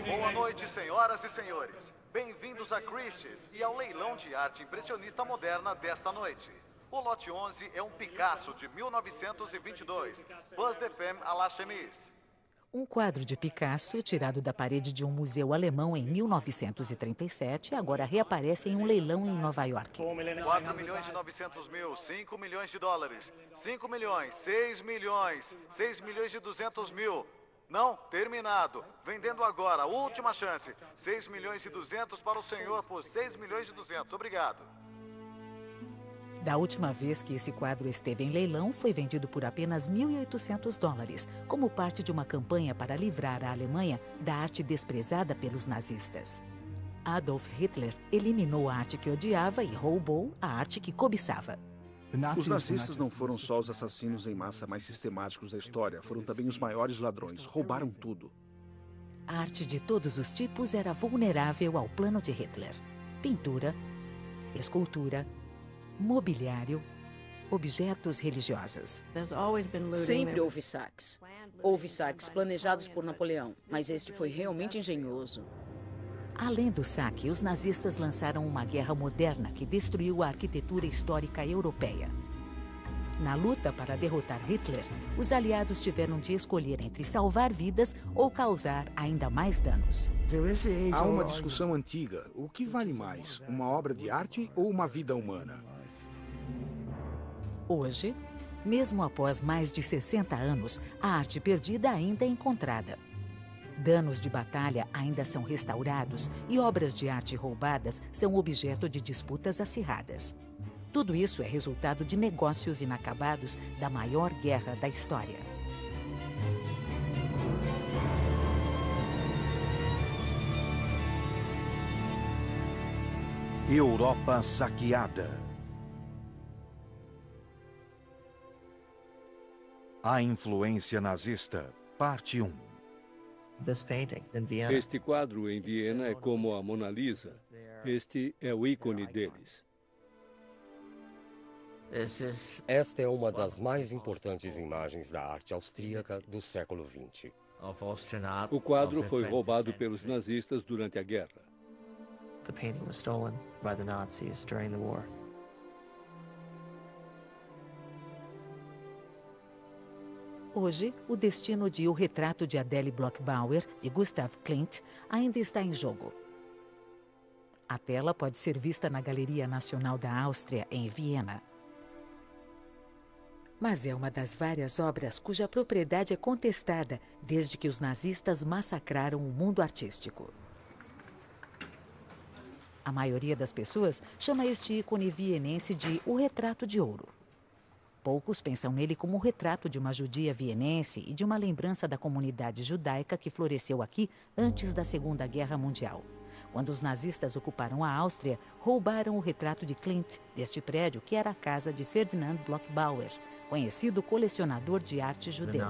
Boa noite, senhoras e senhores. Bem-vindos a Christie's e ao leilão de arte impressionista moderna desta noite. O lote 11 é um Picasso de 1922, Buzz de Femme à la chemise. Um quadro de Picasso, tirado da parede de um museu alemão em 1937, agora reaparece em um leilão em Nova York. 4 milhões e 900 mil, 5 milhões de dólares, 5 milhões, 6 milhões, 6 milhões e 200 mil. Não, terminado. Vendendo agora, última chance. 6 milhões e 200 para o senhor por 6 milhões e 200. Obrigado. Da última vez que esse quadro esteve em leilão, foi vendido por apenas $1.800, como parte de uma campanha para livrar a Alemanha da arte desprezada pelos nazistas. Adolf Hitler eliminou a arte que odiava e roubou a arte que cobiçava. Os nazistas não foram só os assassinos em massa mais sistemáticos da história, foram também os maiores ladrões. Roubaram tudo. A arte de todos os tipos era vulnerável ao plano de Hitler. Pintura, escultura, mobiliário, objetos religiosos. Sempre houve saques. Houve saques planejados por Napoleão, mas este foi realmente engenhoso. Além do saque, os nazistas lançaram uma guerra moderna que destruiu a arquitetura histórica europeia. Na luta para derrotar Hitler, os aliados tiveram de escolher entre salvar vidas ou causar ainda mais danos. Há uma discussão antiga. O que vale mais, uma obra de arte ou uma vida humana? Hoje, mesmo após mais de 60 anos, a arte perdida ainda é encontrada. Danos de batalha ainda são restaurados e obras de arte roubadas são objeto de disputas acirradas. Tudo isso é resultado de negócios inacabados da maior guerra da história. Europa saqueada. A influência nazista, parte 1. Este quadro em Viena é como a Mona Lisa. Este é o ícone deles. Esta é uma das mais importantes imagens da arte austríaca do século XX. O quadro foi roubado pelos nazistas durante a guerra. Hoje, o destino de O Retrato de Adele Bloch-Bauer, de Gustav Klimt, ainda está em jogo. A tela pode ser vista na Galeria Nacional da Áustria, em Viena. Mas é uma das várias obras cuja propriedade é contestada desde que os nazistas massacraram o mundo artístico. A maioria das pessoas chama este ícone vienense de O Retrato de Ouro. Poucos pensam nele como o retrato de uma judia vienense e de uma lembrança da comunidade judaica que floresceu aqui antes da Segunda Guerra Mundial. Quando os nazistas ocuparam a Áustria, roubaram o retrato de Klimt deste prédio que era a casa de Ferdinand Bloch-Bauer, conhecido colecionador de arte judeu.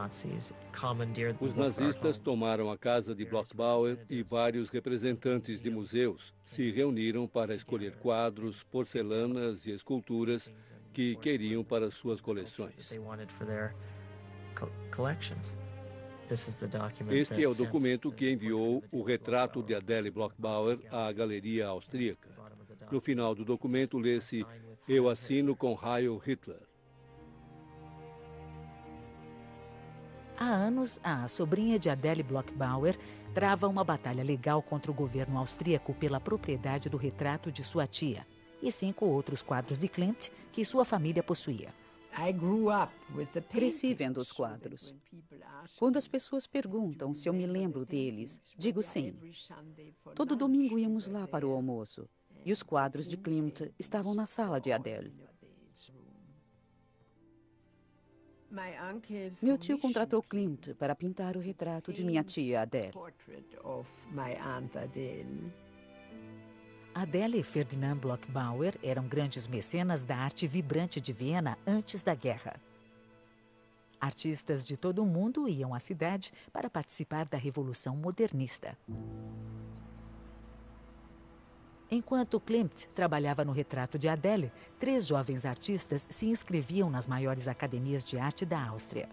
Os nazistas tomaram a casa de Bloch-Bauer e vários representantes de museus se reuniram para escolher quadros, porcelanas e esculturas que queriam para suas coleções. Este é o documento que enviou o retrato de Adele Bloch-Bauer à Galeria Austríaca. No final do documento lê-se: "Eu assino com Heil Hitler". Há anos, a sobrinha de Adele Bloch-Bauer trava uma batalha legal contra o governo austríaco pela propriedade do retrato de sua tia e 5 outros quadros de Klimt que sua família possuía. Cresci vendo os quadros. Quando as pessoas perguntam se eu me lembro deles, digo sim. Todo domingo íamos lá para o almoço e os quadros de Klimt estavam na sala de Adele. Meu tio contratou Klimt para pintar o retrato de minha tia Adele. Adele e Ferdinand Bloch-Bauer eram grandes mecenas da arte vibrante de Viena antes da guerra. Artistas de todo o mundo iam à cidade para participar da Revolução Modernista. Enquanto Klimt trabalhava no retrato de Adele, 3 jovens artistas se inscreviam nas maiores academias de arte da Áustria.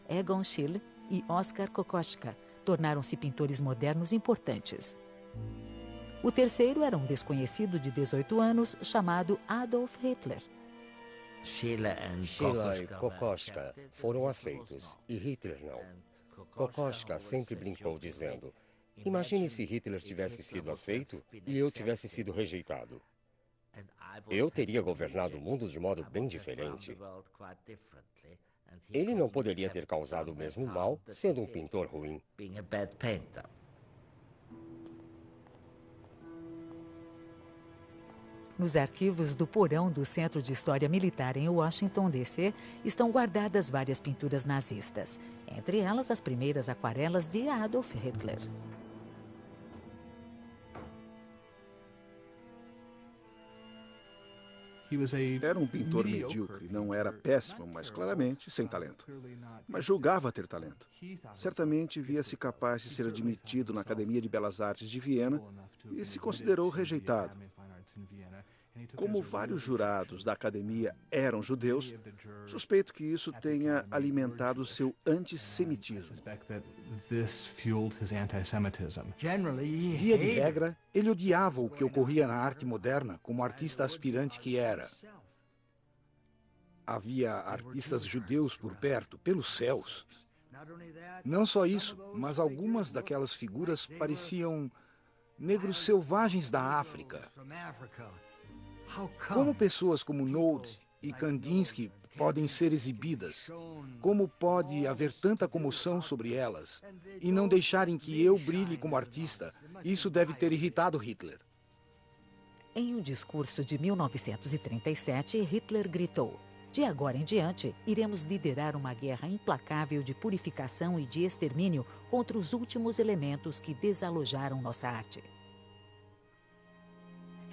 Egon Schiele e Oskar Kokoschka tornaram-se pintores modernos importantes. O terceiro era um desconhecido de 18 anos chamado Adolf Hitler. Sheila e Kokoschka foram aceitos e Hitler não. Kokoschka sempre brincou dizendo: imagine se Hitler tivesse sido aceito e eu tivesse sido rejeitado. Eu teria governado o mundo de modo bem diferente. Ele não poderia ter causado o mesmo mal sendo um pintor ruim. Nos arquivos do porão do Centro de História Militar em Washington, D.C., estão guardadas várias pinturas nazistas, entre elas as primeiras aquarelas de Adolf Hitler. Era um pintor medíocre, não era péssimo, mas claramente sem talento. Mas julgava ter talento. Certamente via-se capaz de ser admitido na Academia de Belas Artes de Viena e se considerou rejeitado. Como vários jurados da academia eram judeus, suspeito que isso tenha alimentado seu antissemitismo. Via de regra, ele odiava o que ocorria na arte moderna como artista aspirante que era. Havia artistas judeus por perto, pelos céus. Não só isso, mas algumas daquelas figuras pareciam negros selvagens da África. Como pessoas como Node e Kandinsky podem ser exibidas? Como pode haver tanta comoção sobre elas e não deixarem que eu brilhe como artista? Isso deve ter irritado Hitler. Em um discurso de 1937, Hitler gritou: de agora em diante, iremos liderar uma guerra implacável de purificação e de extermínio contra os últimos elementos que desalojaram nossa arte.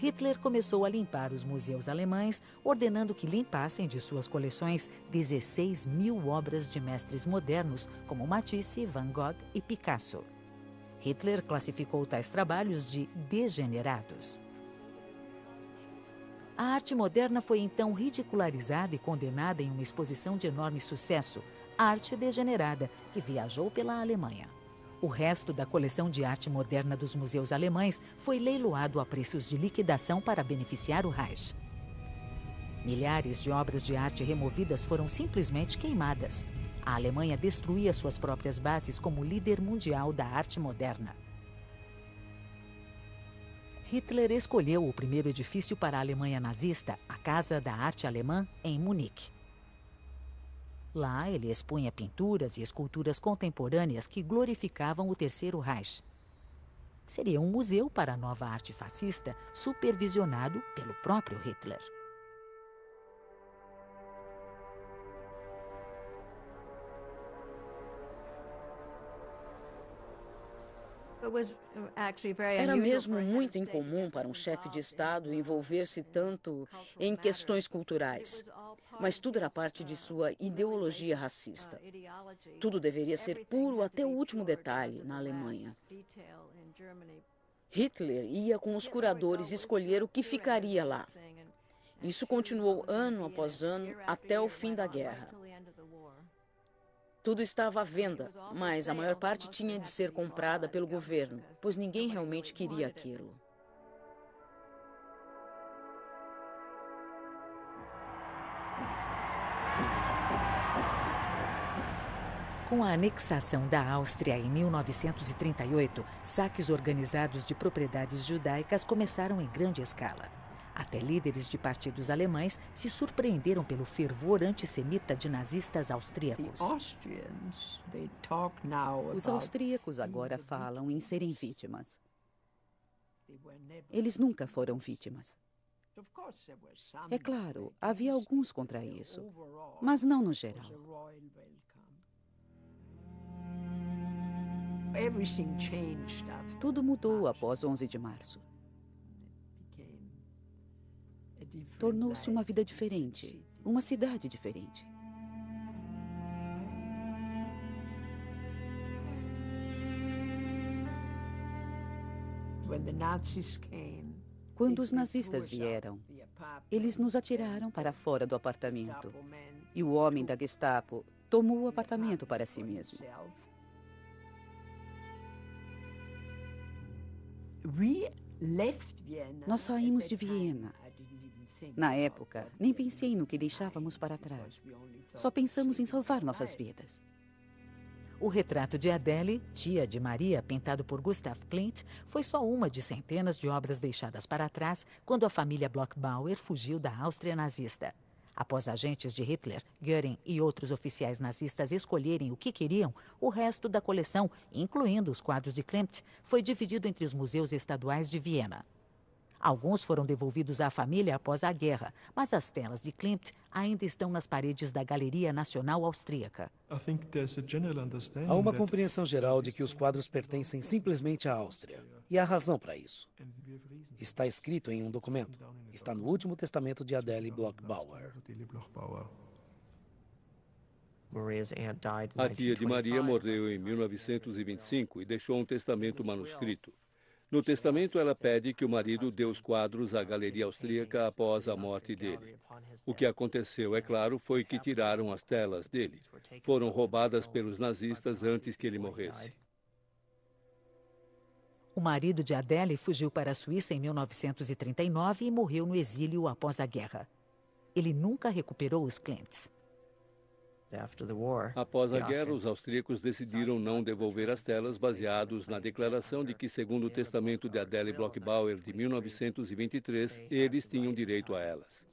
Hitler começou a limpar os museus alemães, ordenando que limpassem de suas coleções 16.000 obras de mestres modernos, como Matisse, Van Gogh e Picasso. Hitler classificou tais trabalhos de degenerados. A arte moderna foi então ridicularizada e condenada em uma exposição de enorme sucesso, Arte Degenerada, que viajou pela Alemanha. O resto da coleção de arte moderna dos museus alemães foi leiloado a preços de liquidação para beneficiar o Reich. Milhares de obras de arte removidas foram simplesmente queimadas. A Alemanha destruía suas próprias bases como líder mundial da arte moderna. Hitler escolheu o primeiro edifício para a Alemanha nazista, a Casa da Arte Alemã, em Munique. Lá, ele expunha pinturas e esculturas contemporâneas que glorificavam o Terceiro Reich. Seria um museu para a nova arte fascista, supervisionado pelo próprio Hitler. Era mesmo muito incomum para um chefe de Estado envolver-se tanto em questões culturais. Mas tudo era parte de sua ideologia racista. Tudo deveria ser puro até o último detalhe na Alemanha. Hitler ia com os curadores escolher o que ficaria lá. Isso continuou ano após ano até o fim da guerra. Tudo estava à venda, mas a maior parte tinha de ser comprada pelo governo, pois ninguém realmente queria aquilo. Com a anexação da Áustria em 1938, saques organizados de propriedades judaicas começaram em grande escala. Até líderes de partidos alemães se surpreenderam pelo fervor antissemita de nazistas austríacos. Os austríacos agora falam em serem vítimas. Eles nunca foram vítimas. É claro, havia alguns contra isso, mas não no geral. Tudo mudou após 11 de março. Tornou-se uma vida diferente, uma cidade diferente. Quando os nazistas vieram, eles nos atiraram para fora do apartamento. E o homem da Gestapo tomou o apartamento para si mesmo. Nós saímos de Viena. Na época, nem pensei no que deixávamos para trás. Só pensamos em salvar nossas vidas. O retrato de Adele, tia de Maria, pintado por Gustav Klimt, foi só uma de centenas de obras deixadas para trás quando a família Bloch-Bauer fugiu da Áustria nazista. Após agentes de Hitler, Göring e outros oficiais nazistas escolherem o que queriam, o resto da coleção, incluindo os quadros de Klimt, foi dividido entre os museus estaduais de Viena. Alguns foram devolvidos à família após a guerra, mas as telas de Klimt ainda estão nas paredes da Galeria Nacional Austríaca. Há uma compreensão geral de que os quadros pertencem simplesmente à Áustria. E há razão para isso. Está escrito em um documento. Está no último testamento de Adele Bloch-Bauer. A tia de Maria morreu em 1925 e deixou um testamento manuscrito. No testamento, ela pede que o marido dê os quadros à Galeria Austríaca após a morte dele. O que aconteceu, é claro, foi que tiraram as telas dele. Foram roubadas pelos nazistas antes que ele morresse. O marido de Adele fugiu para a Suíça em 1939 e morreu no exílio após a guerra. Ele nunca recuperou os Klimts. Após a guerra, os austríacos decidiram não devolver as telas baseados na declaração de que, segundo o testamento de Adele Bloch-Bauer de 1923, eles tinham direito a elas.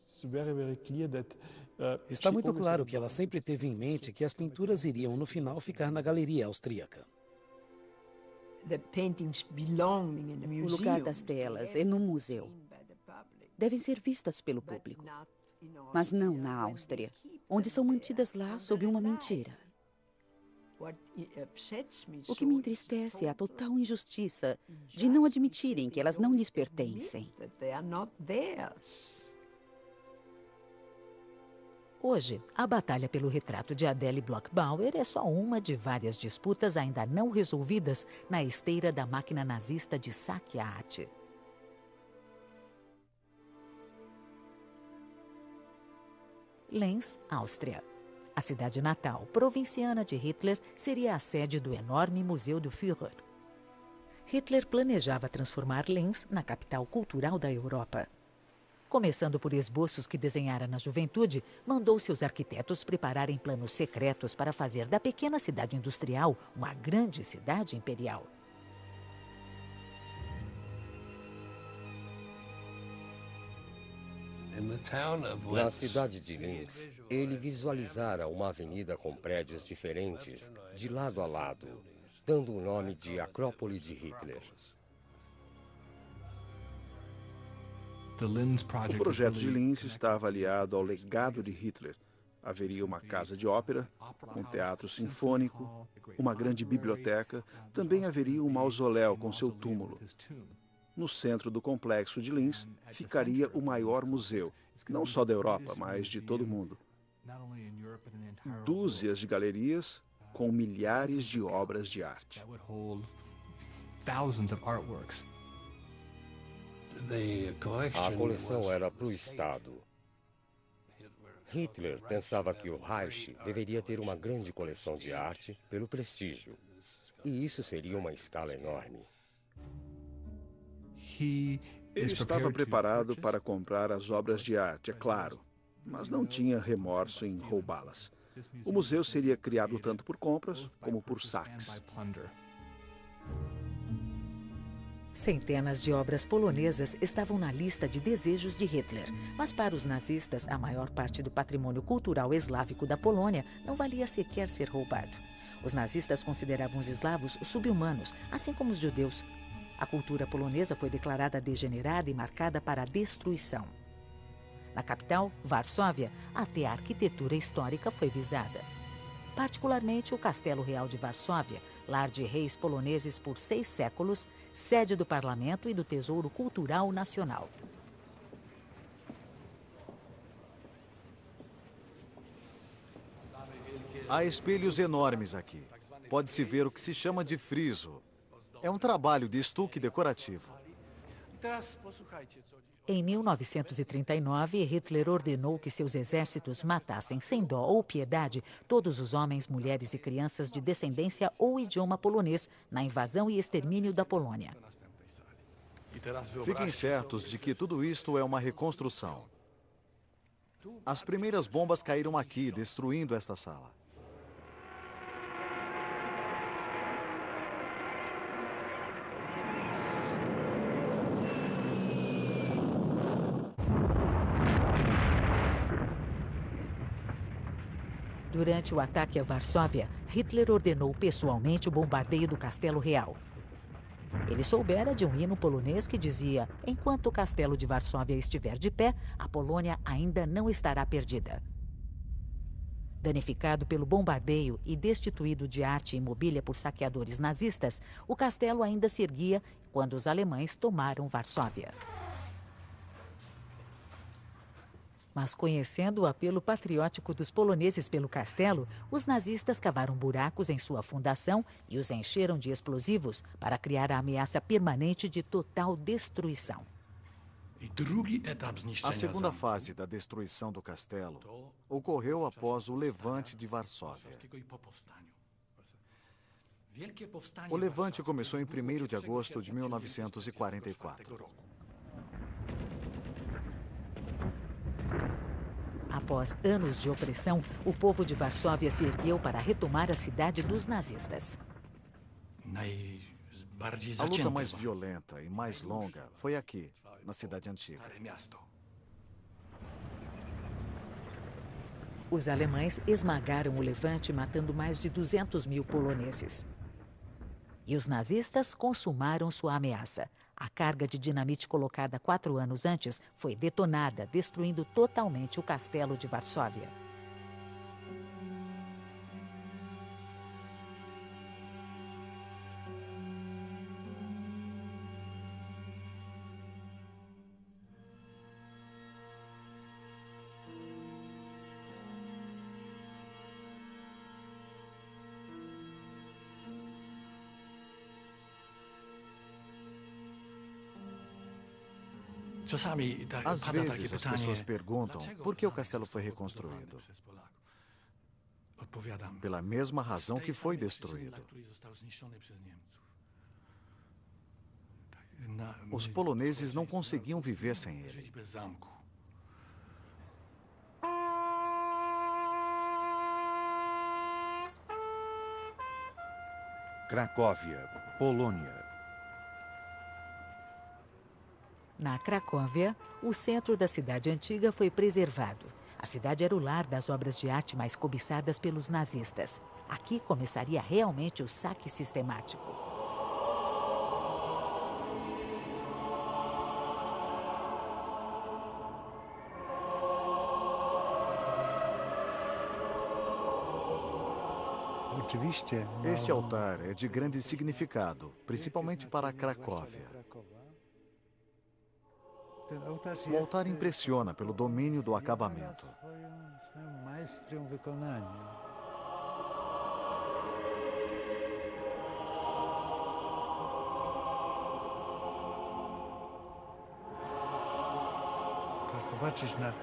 Está muito claro que ela sempre teve em mente que as pinturas iriam, no final, ficar na galeria austríaca. O lugar das telas é no museu. Devem ser vistas pelo público, mas não na Áustria, onde são mantidas lá sob uma mentira. O que me entristece é a total injustiça de não admitirem que elas não lhes pertencem. Hoje, a batalha pelo retrato de Adele Bloch-Bauer é só uma de várias disputas ainda não resolvidas na esteira da máquina nazista de saque à arte. Linz, Áustria. A cidade natal, provinciana de Hitler, seria a sede do enorme Museu do Führer. Hitler planejava transformar Linz na capital cultural da Europa. Começando por esboços que desenhara na juventude, mandou seus arquitetos prepararem planos secretos para fazer da pequena cidade industrial uma grande cidade imperial. Na cidade de Linz, ele visualizara uma avenida com prédios diferentes, de lado a lado, dando o nome de Acrópole de Hitler. O projeto de Linz estava aliado ao legado de Hitler. Haveria uma casa de ópera, um teatro sinfônico, uma grande biblioteca. Também haveria um mausoléu com seu túmulo. No centro do complexo de Linz ficaria o maior museu, não só da Europa, mas de todo o mundo. Dúzias de galerias com milhares de obras de arte. A coleção era para o Estado. Hitler pensava que o Reich deveria ter uma grande coleção de arte pelo prestígio. E isso seria uma escala enorme. Ele estava preparado para comprar as obras de arte, é claro, mas não tinha remorso em roubá-las. O museu seria criado tanto por compras como por saques. Centenas de obras polonesas estavam na lista de desejos de Hitler, mas para os nazistas, a maior parte do patrimônio cultural eslávico da Polônia não valia sequer ser roubado. Os nazistas consideravam os eslavos sub-humanos, assim como os judeus. A cultura polonesa foi declarada degenerada e marcada para a destruição. Na capital, Varsóvia, até a arquitetura histórica foi visada. Particularmente o Castelo Real de Varsóvia, lar de reis poloneses por 6 séculos, sede do Parlamento e do Tesouro Cultural Nacional. Há espelhos enormes aqui. Pode-se ver o que se chama de friso. É um trabalho de estuque decorativo. Em 1939, Hitler ordenou que seus exércitos matassem sem dó ou piedade todos os homens, mulheres e crianças de descendência ou idioma polonês na invasão e extermínio da Polônia. Fiquem certos de que tudo isto é uma reconstrução. As primeiras bombas caíram aqui, destruindo esta sala. Durante o ataque a Varsóvia, Hitler ordenou pessoalmente o bombardeio do Castelo Real. Ele soubera de um hino polonês que dizia: enquanto o Castelo de Varsóvia estiver de pé, a Polônia ainda não estará perdida. Danificado pelo bombardeio e destituído de arte e mobília por saqueadores nazistas, o castelo ainda se erguia quando os alemães tomaram Varsóvia. Mas conhecendo o apelo patriótico dos poloneses pelo castelo, os nazistas cavaram buracos em sua fundação e os encheram de explosivos para criar a ameaça permanente de total destruição. A segunda fase da destruição do castelo ocorreu após o levante de Varsóvia. O levante começou em 1º de agosto de 1944. Após anos de opressão, o povo de Varsóvia se ergueu para retomar a cidade dos nazistas. A luta mais violenta e mais longa foi aqui, na cidade antiga. Os alemães esmagaram o levante, matando mais de 200.000 poloneses. E os nazistas consumaram sua ameaça. A carga de dinamite colocada 4 anos antes foi detonada, destruindo totalmente o castelo de Varsóvia. Às vezes as pessoas perguntam por que o castelo foi reconstruído. Pela mesma razão que foi destruído. Os poloneses não conseguiam viver sem ele. Cracóvia, Polônia. Na Cracóvia, o centro da cidade antiga foi preservado. A cidade era o lar das obras de arte mais cobiçadas pelos nazistas. Aqui começaria realmente o saque sistemático. Este altar é de grande significado, principalmente para a Cracóvia. O altar impressiona pelo domínio do acabamento.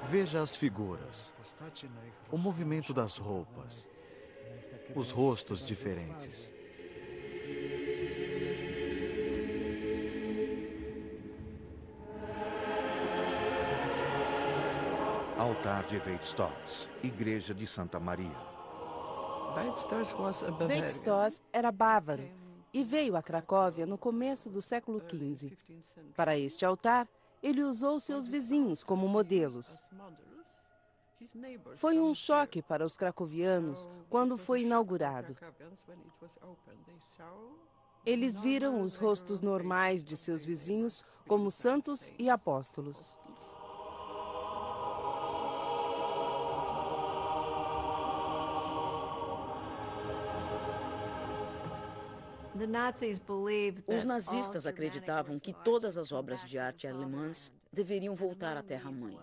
Veja as figuras, o movimento das roupas, os rostos diferentes. Altar de Weizstoss, Igreja de Santa Maria. Weizstoss era bávaro e veio a Cracóvia no começo do século XV. Para este altar, ele usou seus vizinhos como modelos. Foi um choque para os cracovianos quando foi inaugurado. Eles viram os rostos normais de seus vizinhos como santos e apóstolos. Os nazistas acreditavam que todas as obras de arte alemãs deveriam voltar à terra-mãe.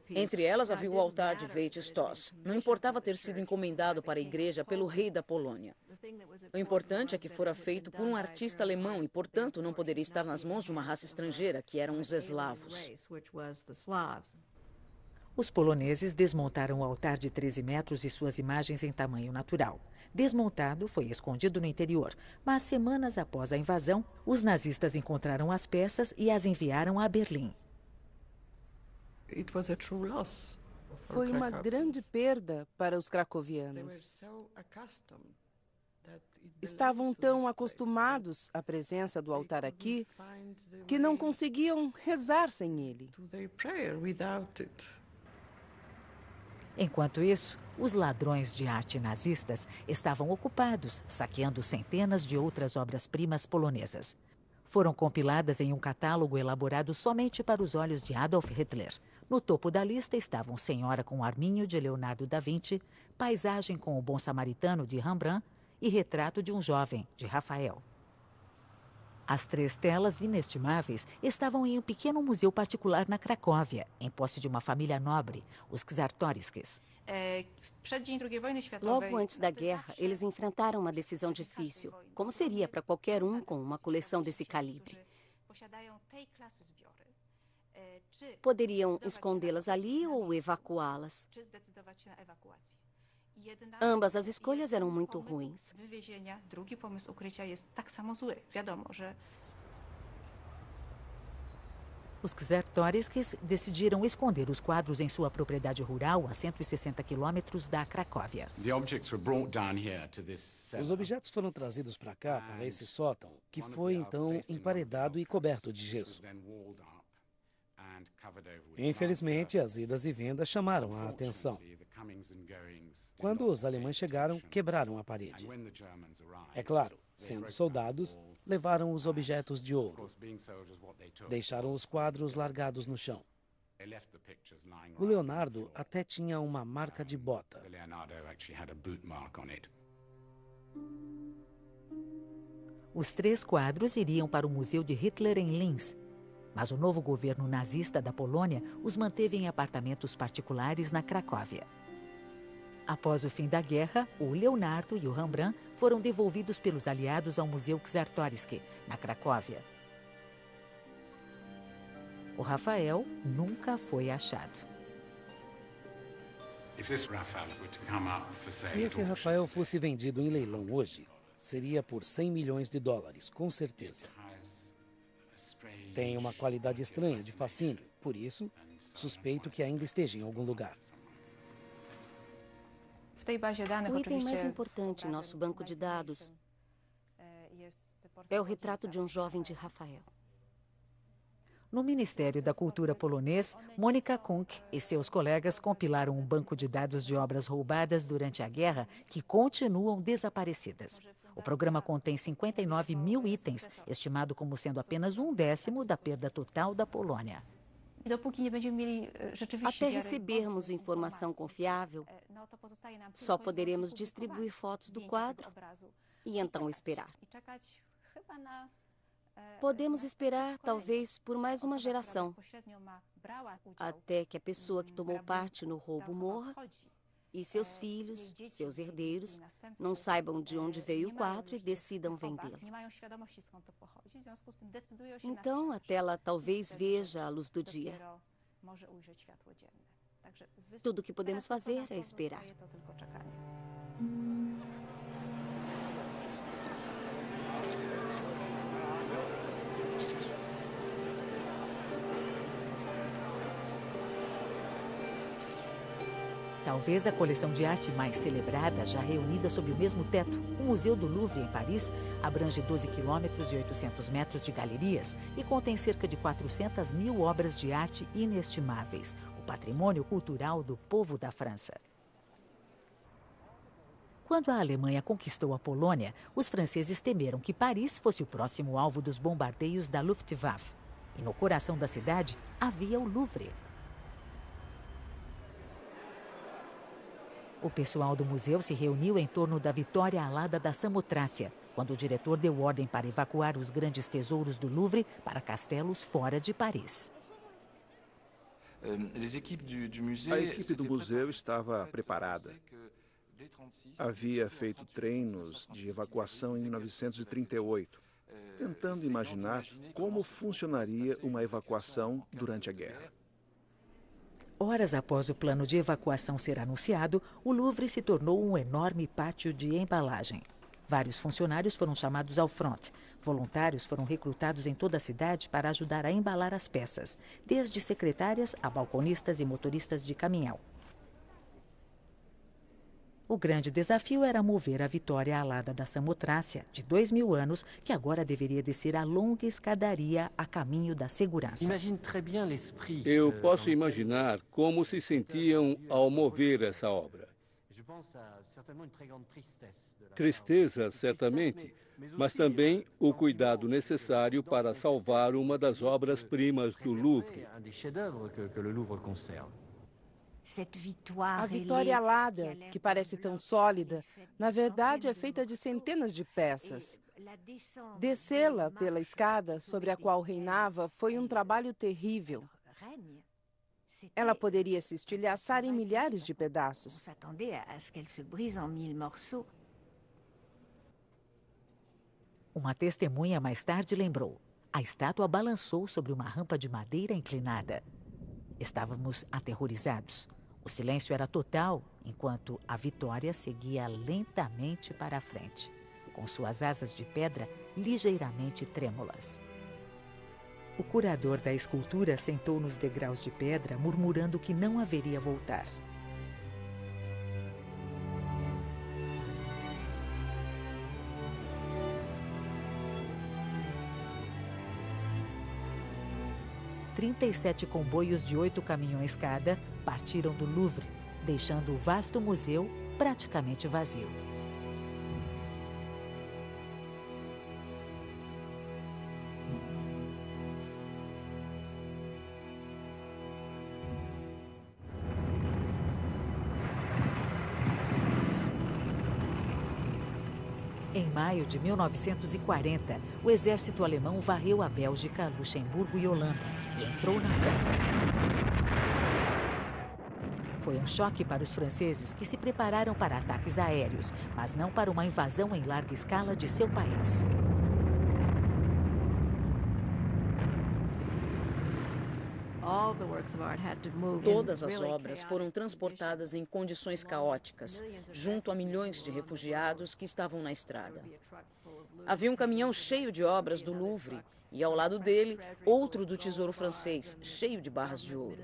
Entre elas havia o altar de Weizstoss. Não importava ter sido encomendado para a igreja pelo rei da Polônia. O importante é que fora feito por um artista alemão e, portanto, não poderia estar nas mãos de uma raça estrangeira, que eram os eslavos. Os poloneses desmontaram o altar de 13 metros e suas imagens em tamanho natural. Desmontado, foi escondido no interior, mas semanas após a invasão, os nazistas encontraram as peças e as enviaram a Berlim. Foi uma grande perda para os cracovianos. Estavam tão acostumados à presença do altar aqui que não conseguiam rezar sem ele. Enquanto isso, os ladrões de arte nazistas estavam ocupados, saqueando centenas de outras obras-primas polonesas. Foram compiladas em um catálogo elaborado somente para os olhos de Adolf Hitler. No topo da lista estavam Senhora com Arminho, de Leonardo da Vinci, Paisagem com o Bom Samaritano, de Rembrandt, e Retrato de um Jovem, de Rafael. As 3 telas inestimáveis estavam em um pequeno museu particular na Cracóvia, em posse de uma família nobre, os Czartoryskis. Logo antes da guerra, eles enfrentaram uma decisão difícil. Como seria para qualquer um com uma coleção desse calibre? Poderiam escondê-las ali ou evacuá-las. Ambas as escolhas eram muito ruins. Os Czartoryskis decidiram esconder os quadros em sua propriedade rural a 160 quilômetros da Cracóvia. Os objetos foram trazidos para cá, para esse sótão, que foi então emparedado e coberto de gesso. Infelizmente, as idas e vindas chamaram a atenção. Quando os alemães chegaram, quebraram a parede. É claro, sendo soldados, levaram os objetos de ouro. Deixaram os quadros largados no chão. O Leonardo até tinha uma marca de bota. Os 3 quadros iriam para o Museu de Hitler em Linz, mas o novo governo nazista da Polônia os manteve em apartamentos particulares na Cracóvia. Após o fim da guerra, o Leonardo e o Rembrandt foram devolvidos pelos aliados ao Museu Czartoryski, na Cracóvia. O Rafael nunca foi achado. Se esse Rafael fosse vendido em leilão hoje, seria por 100 milhões de dólares, com certeza. Tem uma qualidade estranha de fascínio, por isso, suspeito que ainda esteja em algum lugar. O item mais importante em nosso banco de dados é o retrato de um jovem de Rafael. No Ministério da Cultura polonês, Monika Kunk e seus colegas compilaram um banco de dados de obras roubadas durante a guerra que continuam desaparecidas. O programa contém 59 mil itens, estimado como sendo apenas 1/10 da perda total da Polônia. Até recebermos informação confiável, só poderemos distribuir fotos do quadro e então esperar. Podemos esperar, talvez, por mais uma geração, até que a pessoa que tomou parte no roubo morra e seus filhos, seus herdeiros, não saibam de onde veio o quadro e decidam vendê-lo. Então, a tela talvez veja a luz do dia. Tudo o que podemos fazer é esperar. Talvez a coleção de arte mais celebrada, já reunida sob o mesmo teto, o Museu do Louvre, em Paris, abrange 12 quilômetros e 800 metros de galerias e contém cerca de 400 mil obras de arte inestimáveis, o patrimônio cultural do povo da França. Quando a Alemanha conquistou a Polônia, os franceses temeram que Paris fosse o próximo alvo dos bombardeios da Luftwaffe. E no coração da cidade havia o Louvre. O pessoal do museu se reuniu em torno da Vitória Alada da Samotrácia, quando o diretor deu ordem para evacuar os grandes tesouros do Louvre para castelos fora de Paris. A equipe do museu estava preparada. Havia feito treinos de evacuação em 1938, tentando imaginar como funcionaria uma evacuação durante a guerra. Horas após o plano de evacuação ser anunciado, o Louvre se tornou um enorme pátio de embalagem. Vários funcionários foram chamados ao front. Voluntários foram recrutados em toda a cidade para ajudar a embalar as peças, desde secretárias a balconistas e motoristas de caminhão. O grande desafio era mover a Vitória alada da Samotrácia, de 2000 anos, que agora deveria descer a longa escadaria a caminho da segurança. Eu posso imaginar como se sentiam ao mover essa obra. Tristeza, certamente, mas também o cuidado necessário para salvar uma das obras-primas do Louvre. A Vitória alada, que parece tão sólida, na verdade é feita de centenas de peças. Descê-la pela escada sobre a qual reinava foi um trabalho terrível. Ela poderia se estilhaçar em milhares de pedaços. Uma testemunha mais tarde lembrou: a estátua balançou sobre uma rampa de madeira inclinada. Estávamos aterrorizados. O silêncio era total, enquanto a Vitória seguia lentamente para a frente, com suas asas de pedra ligeiramente trêmulas. O curador da escultura sentou nos degraus de pedra, murmurando que não haveria voltar. "37 comboios de 8 caminhões cada partiram do Louvre, deixando o vasto museu praticamente vazio. Em maio de 1940, o exército alemão varreu a Bélgica, Luxemburgo e Holanda e entrou na França. Foi um choque para os franceses, que se prepararam para ataques aéreos, mas não para uma invasão em larga escala de seu país. Todas as obras foram transportadas em condições caóticas, junto a milhões de refugiados que estavam na estrada. Havia um caminhão cheio de obras do Louvre e, ao lado dele, outro do Tesouro Francês, cheio de barras de ouro.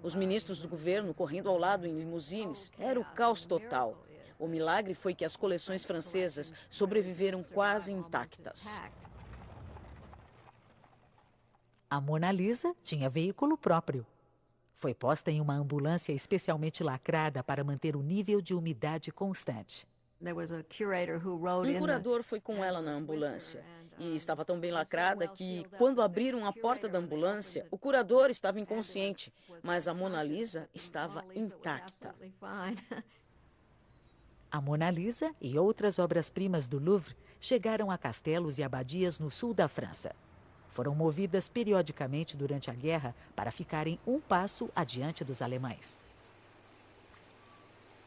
Os ministros do governo correndo ao lado em limusines. Era o caos total. O milagre foi que as coleções francesas sobreviveram quase intactas. A Mona Lisa tinha veículo próprio. Foi posta em uma ambulância especialmente lacrada para manter o nível de umidade constante. Um curador foi com ela na ambulância e estava tão bem lacrada que, quando abriram a porta da ambulância, o curador estava inconsciente, mas a Mona Lisa estava intacta. A Mona Lisa e outras obras-primas do Louvre chegaram a castelos e abadias no sul da França. Foram movidas periodicamente durante a guerra para ficarem um passo adiante dos alemães.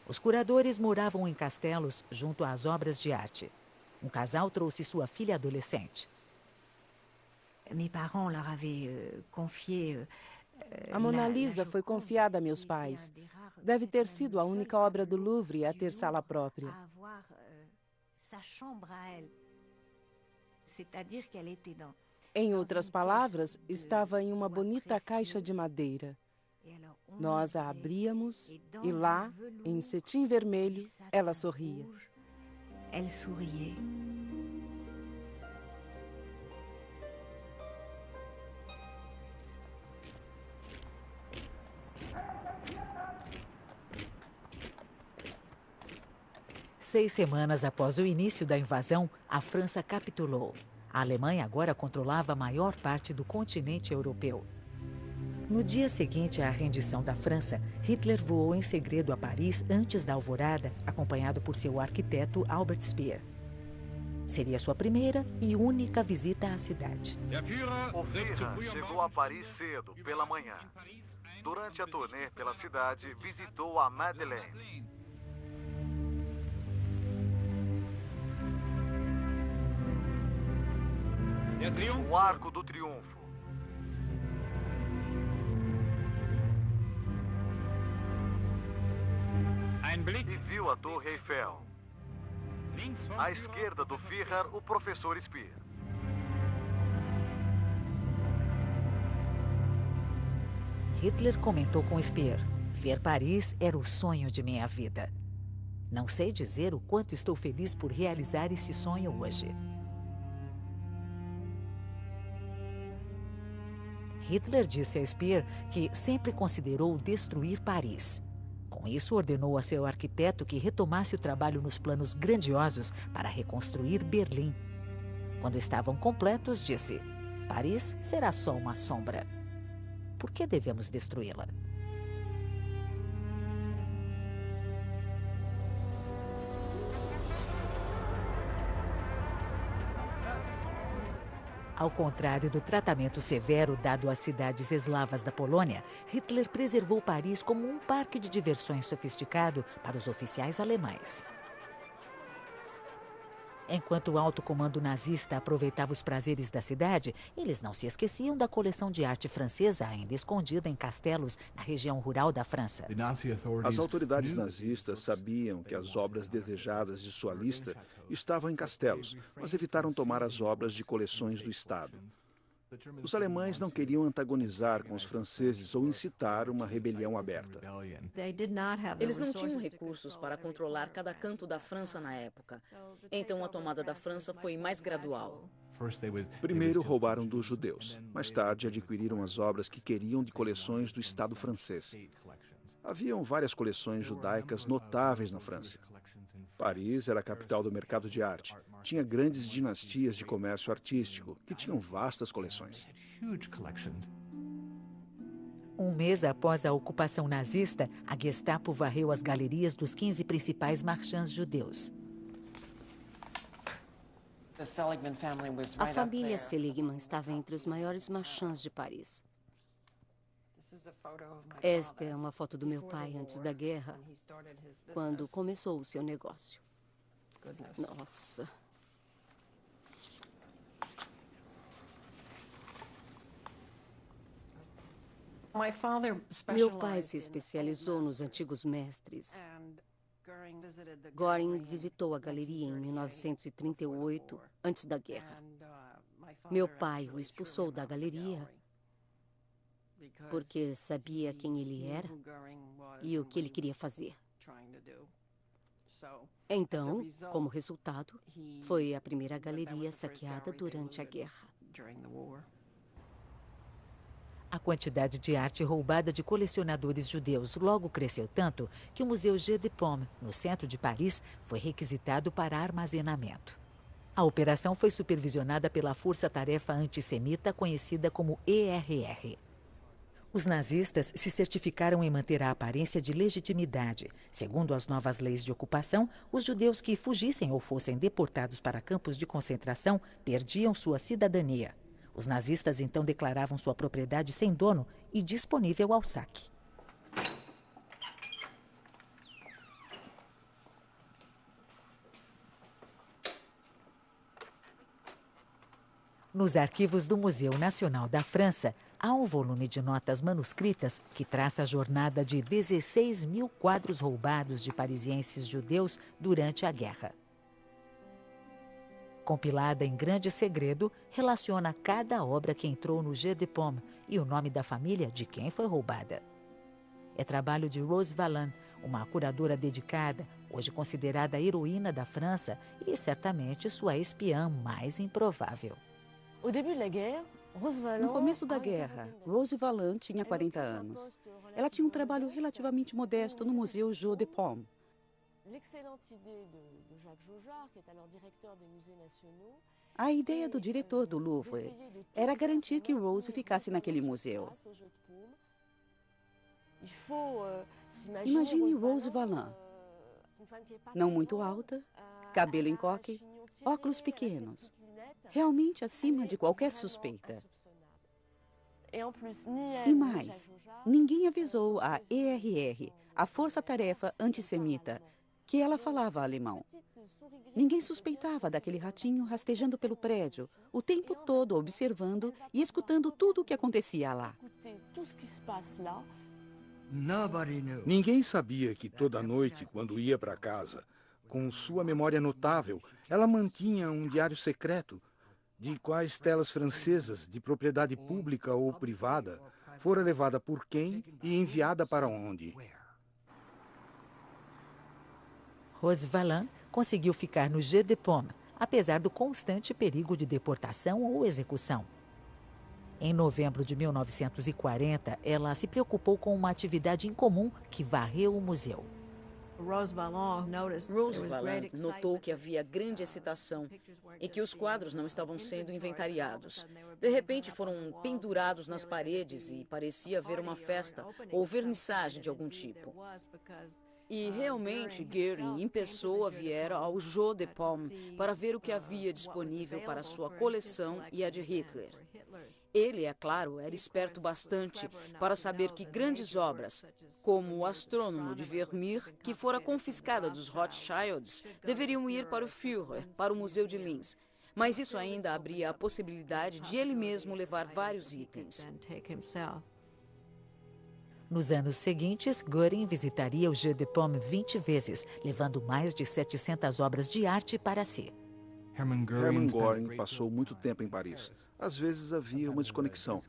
Os curadores moravam em castelos junto às obras de arte. Um casal trouxe sua filha adolescente. A Mona Lisa foi confiada a meus pais. Deve ter sido a única obra do Louvre a ter sala própria. Em outras palavras, estava em uma bonita caixa de madeira. Nós a abríamos e lá, em cetim vermelho, ela sorria. Elle souriait. Seis semanas após o início da invasão, a França capitulou. A Alemanha agora controlava a maior parte do continente europeu. No dia seguinte à rendição da França, Hitler voou em segredo a Paris antes da alvorada, acompanhado por seu arquiteto Albert Speer. Seria sua primeira e única visita à cidade. O Führer chegou a Paris cedo, pela manhã. Durante a turnê pela cidade, visitou a Madeleine. O Arco do Triunfo. viu a Torre Eiffel. À esquerda do Führer, o professor Speer. Hitler comentou com Speer: ver Paris era o sonho de minha vida. Não sei dizer o quanto estou feliz por realizar esse sonho hoje. Hitler disse a Speer que sempre considerou destruir Paris. Com isso, ordenou a seu arquiteto que retomasse o trabalho nos planos grandiosos para reconstruir Berlim. Quando estavam completos, disse: Paris será só uma sombra. Por que devemos destruí-la? Ao contrário do tratamento severo dado às cidades eslavas da Polônia, Hitler preservou Paris como um parque de diversões sofisticado para os oficiais alemães. Enquanto o alto comando nazista aproveitava os prazeres da cidade, eles não se esqueciam da coleção de arte francesa ainda escondida em castelos na região rural da França. As autoridades nazistas sabiam que as obras desejadas de sua lista estavam em castelos, mas evitaram tomar as obras de coleções do Estado. Os alemães não queriam antagonizar com os franceses ou incitar uma rebelião aberta. Eles não tinham recursos para controlar cada canto da França na época. Então a tomada da França foi mais gradual. Primeiro roubaram dos judeus. Mais tarde adquiriram as obras que queriam de coleções do Estado francês. Haviam várias coleções judaicas notáveis na França. Paris era a capital do mercado de arte. Tinha grandes dinastias de comércio artístico, que tinham vastas coleções. Um mês após a ocupação nazista, a Gestapo varreu as galerias dos 15 principais marchands judeus. A família Seligman estava entre os maiores marchands de Paris. Esta é uma foto do meu pai antes da guerra, quando começou o seu negócio. Nossa. Meu pai se especializou nos antigos mestres. Göring visitou a galeria em 1938, antes da guerra. Meu pai o expulsou da galeria porque sabia quem ele era e o que ele queria fazer. Então, como resultado, foi a primeira galeria saqueada durante a guerra. A quantidade de arte roubada de colecionadores judeus logo cresceu tanto que o Museu Jeu de Paume, no centro de Paris, foi requisitado para armazenamento. A operação foi supervisionada pela força-tarefa antissemita conhecida como ERR. Os nazistas se certificaram em manter a aparência de legitimidade. Segundo as novas leis de ocupação, os judeus que fugissem ou fossem deportados para campos de concentração perdiam sua cidadania. Os nazistas então declaravam sua propriedade sem dono e disponível ao saque. Nos arquivos do Museu Nacional da França, há um volume de notas manuscritas que traça a jornada de 16 mil quadros roubados de parisienses judeus durante a guerra. Compilada em grande segredo, relaciona cada obra que entrou no Jeu de Paume e o nome da família de quem foi roubada. É trabalho de Rose Valland, uma curadora dedicada, hoje considerada a heroína da França e certamente sua espiã mais improvável. No começo da guerra, Rose Valland tinha 40 anos. Ela tinha um trabalho relativamente modesto no Museu Jeu de Paume. A ideia do diretor do Louvre era garantir que Rose ficasse naquele museu. Imagine Rose Valland, não muito alta, cabelo em coque, óculos pequenos, realmente acima de qualquer suspeita. E mais, ninguém avisou a ERR, a força-tarefa antissemita, que ela falava alemão. Ninguém suspeitava daquele ratinho rastejando pelo prédio, o tempo todo observando e escutando tudo o que acontecia lá. Ninguém sabia que toda noite, quando ia para casa, com sua memória notável, ela mantinha um diário secreto de quais telas francesas, de propriedade pública ou privada, fora levada por quem e enviada para onde. Rose Valland conseguiu ficar no Jeu de Paume, apesar do constante perigo de deportação ou execução. Em novembro de 1940, ela se preocupou com uma atividade incomum que varreu o museu. Rose Valland notou que havia grande excitação e que os quadros não estavam sendo inventariados. De repente foram pendurados nas paredes e parecia haver uma festa ou vernissagem de algum tipo. E realmente Göring em pessoa viera ao Jeu de Paume para ver o que havia disponível para sua coleção e a de Hitler. Ele, é claro, era esperto bastante para saber que grandes obras, como o Astrônomo de Vermeer, que fora confiscada dos Rothschilds, deveriam ir para o Führer, para o Museu de Linz. Mas isso ainda abria a possibilidade de ele mesmo levar vários itens. Nos anos seguintes, Göring visitaria o Jeu de Paume 20 vezes, levando mais de 700 obras de arte para si. Hermann Göring passou muito tempo em Paris. Às vezes havia uma desconexão.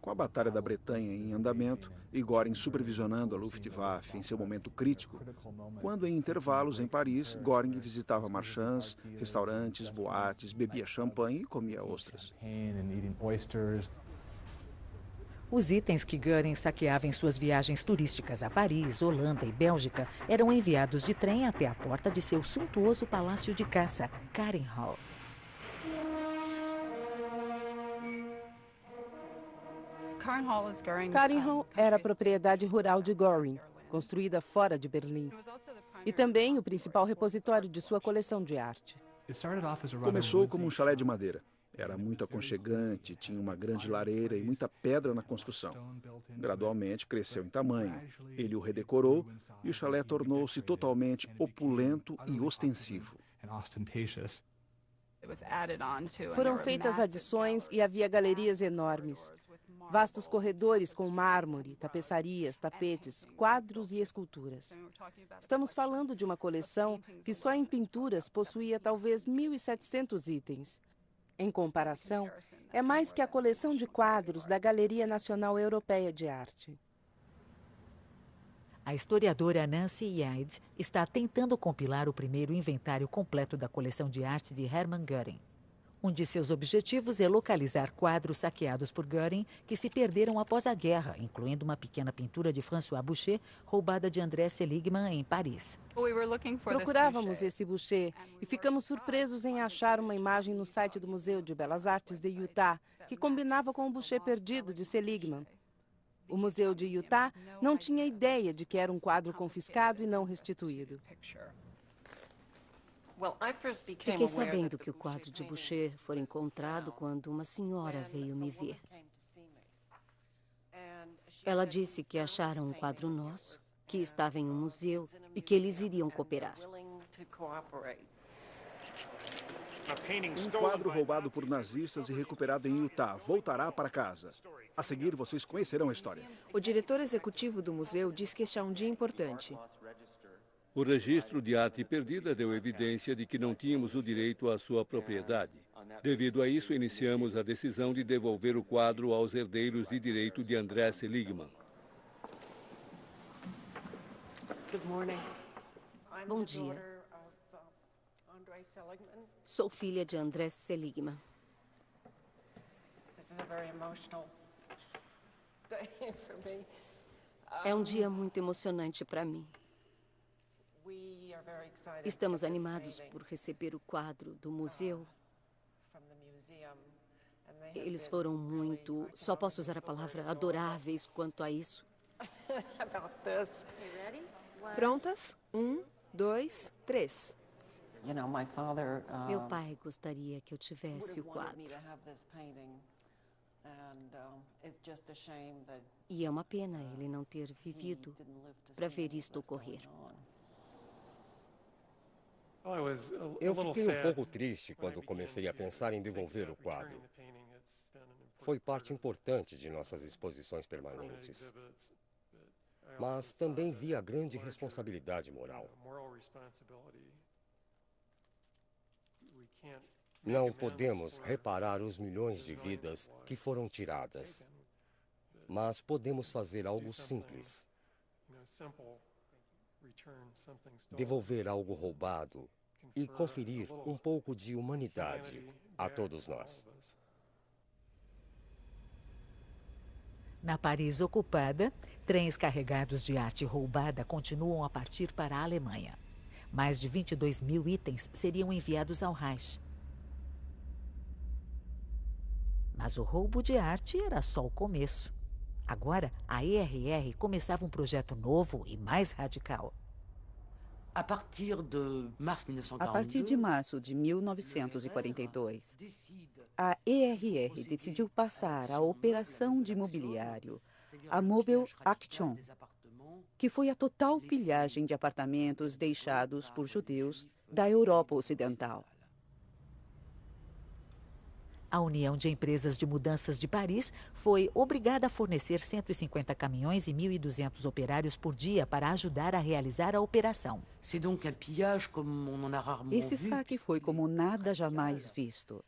Com a Batalha da Bretanha em andamento e Göring supervisionando a Luftwaffe em seu momento crítico, quando em intervalos em Paris, Göring visitava marchands, restaurantes, boates, bebia champanhe e comia ostras. Os itens que Göring saqueava em suas viagens turísticas a Paris, Holanda e Bélgica eram enviados de trem até a porta de seu suntuoso palácio de caça, Karenhall. Karenhall era propriedade rural de Göring, construída fora de Berlim, e também o principal repositório de sua coleção de arte. Começou como um chalé de madeira. Era muito aconchegante, tinha uma grande lareira e muita pedra na construção. Gradualmente cresceu em tamanho. Ele o redecorou e o chalé tornou-se totalmente opulento e ostensivo. Foram feitas adições e havia galerias enormes. Vastos corredores com mármore, tapeçarias, tapetes, quadros e esculturas. Estamos falando de uma coleção que só em pinturas possuía talvez 1.700 itens. Em comparação, é mais que a coleção de quadros da Galeria Nacional Europeia de Arte. A historiadora Nancy Yeads está tentando compilar o primeiro inventário completo da coleção de arte de Hermann Göring. Um de seus objetivos é localizar quadros saqueados por Göring que se perderam após a guerra, incluindo uma pequena pintura de François Boucher roubada de André Seligman em Paris. Procurávamos esse Boucher e ficamos surpresos em achar uma imagem no site do Museu de Belas Artes de Utah que combinava com o Boucher perdido de Seligman. O Museu de Utah não tinha ideia de que era um quadro confiscado e não restituído. Fiquei sabendo que o quadro de Boucher foi encontrado quando uma senhora veio me ver. Ela disse que acharam um quadro nosso, que estava em um museu e que eles iriam cooperar. Um quadro roubado por nazistas e recuperado em Utah voltará para casa. A seguir, vocês conhecerão a história. O diretor executivo do museu diz que este é um dia importante. O registro de arte perdida deu evidência de que não tínhamos o direito à sua propriedade. Devido a isso, iniciamos a decisão de devolver o quadro aos herdeiros de direito de André Seligman. Bom dia. Sou filha de André Seligman. É um dia muito emocionante para mim. Estamos animados por receber o quadro do museu. Eles foram muito, só posso usar a palavra, adoráveis quanto a isso. Prontas? 1, 2, 3. Meu pai gostaria que eu tivesse o quadro. E é uma pena ele não ter vivido para ver isto ocorrer. Eu fiquei um pouco triste quando comecei a pensar em devolver o quadro. Foi parte importante de nossas exposições permanentes. Mas também vi a grande responsabilidade moral. Não podemos reparar os milhões de vidas que foram tiradas, mas podemos fazer algo simples. Devolver algo roubado e conferir um pouco de humanidade a todos nós. Na Paris ocupada, trens carregados de arte roubada continuam a partir para a Alemanha. Mais de 22 mil itens seriam enviados ao Reich. Mas o roubo de arte era só o começo. Agora, a ERR começava um projeto novo e mais radical. A partir de março de 1942, a ERR decidiu passar a operação de mobiliário a Mobile Action, que foi a total pilhagem de apartamentos deixados por judeus da Europa Ocidental. A União de Empresas de Mudanças de Paris foi obrigada a fornecer 150 caminhões e 1.200 operários por dia para ajudar a realizar a operação. Esse saque foi como nada jamais visto.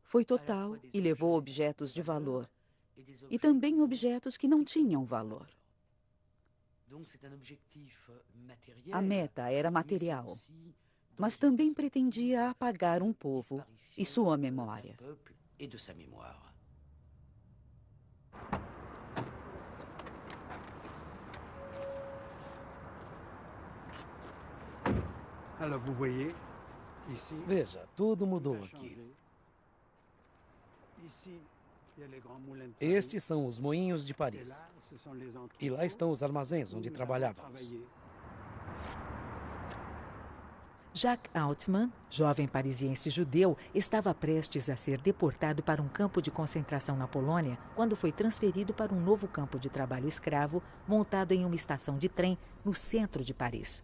Foi total e levou objetos de valor, e também objetos que não tinham valor. A meta era material, mas também pretendia apagar um povo e sua memória. Veja, tudo mudou aqui. Estes são os moinhos de Paris. E lá estão os armazéns onde trabalhávamos. Jacques Altman, jovem parisiense judeu, estava prestes a ser deportado para um campo de concentração na Polônia quando foi transferido para um novo campo de trabalho escravo montado em uma estação de trem no centro de Paris.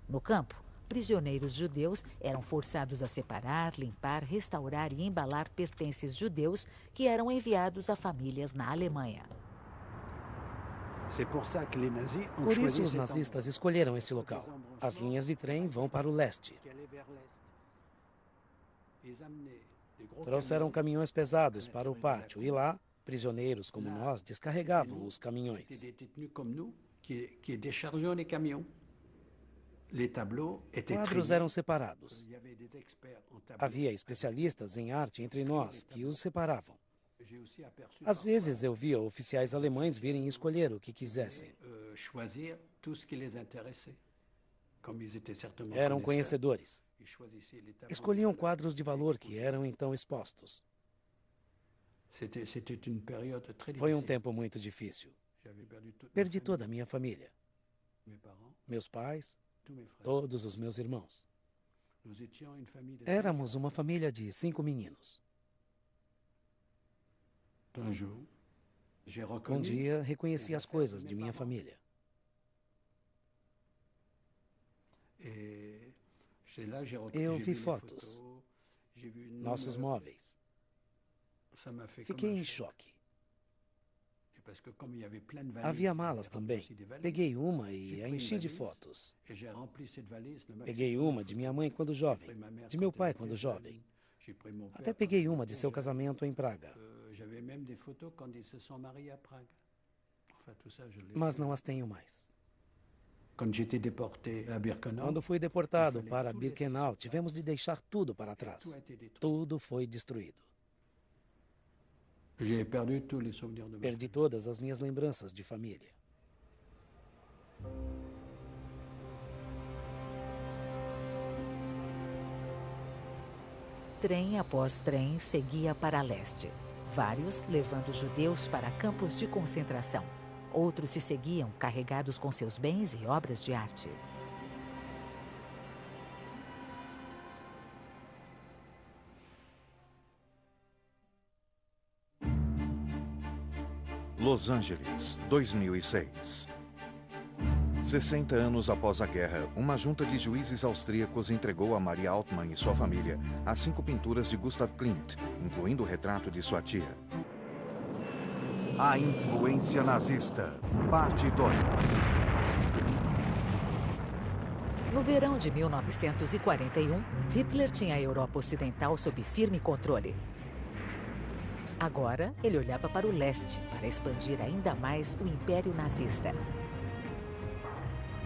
No campo, prisioneiros judeus eram forçados a separar, limpar, restaurar e embalar pertences judeus que eram enviados a famílias na Alemanha. Por isso, os nazistas escolheram este local. As linhas de trem vão para o leste. Trouxeram caminhões pesados para o pátio e lá, prisioneiros como nós descarregavam os caminhões. Quadros eram separados. Havia especialistas em arte entre nós que os separavam. Às vezes eu via oficiais alemães virem escolher o que quisessem. Eram conhecedores. Escolhiam quadros de valor que eram então expostos. Foi um tempo muito difícil. Perdi toda a minha família. Meus pais, todos os meus irmãos. Éramos uma família de 5 meninos. Um dia, reconheci as coisas de minha família. Eu vi fotos, nossos móveis. Fiquei em choque. Havia malas também. Peguei uma e a enchi de fotos. Peguei uma de minha mãe quando jovem, de meu pai quando jovem. Até peguei uma de seu casamento em Praga. Mas não as tenho mais. Quando fui deportado para Birkenau, tivemos de deixar tudo para trás. Tudo foi destruído. Perdi todas as minhas lembranças de família. Trem após trem seguia para leste. Vários levando judeus para campos de concentração. Outros se seguiam carregados com seus bens e obras de arte. Los Angeles, 2006. 60 anos após a guerra, uma junta de juízes austríacos entregou a Maria Altman e sua família as 5 pinturas de Gustav Klimt, incluindo o retrato de sua tia. A influência nazista, parte 2. No verão de 1941, Hitler tinha a Europa Ocidental sob firme controle. Agora, ele olhava para o leste para expandir ainda mais o Império Nazista.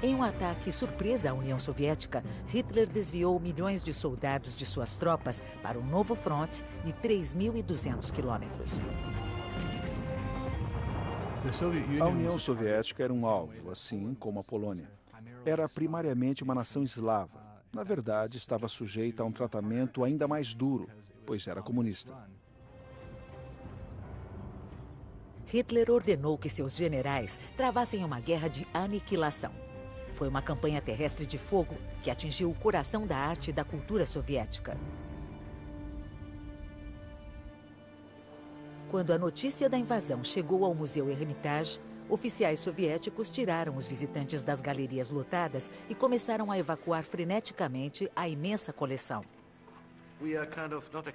Em um ataque surpresa à União Soviética, Hitler desviou milhões de soldados de suas tropas para um novo fronte de 3.200 quilômetros. A União Soviética era um alvo, assim como a Polônia. Era primariamente uma nação eslava. Na verdade, estava sujeita a um tratamento ainda mais duro, pois era comunista. Hitler ordenou que seus generais travassem uma guerra de aniquilação. Foi uma campanha terrestre de fogo que atingiu o coração da arte e da cultura soviética. Quando a notícia da invasão chegou ao Museu Hermitage, oficiais soviéticos tiraram os visitantes das galerias lotadas e começaram a evacuar freneticamente a imensa coleção.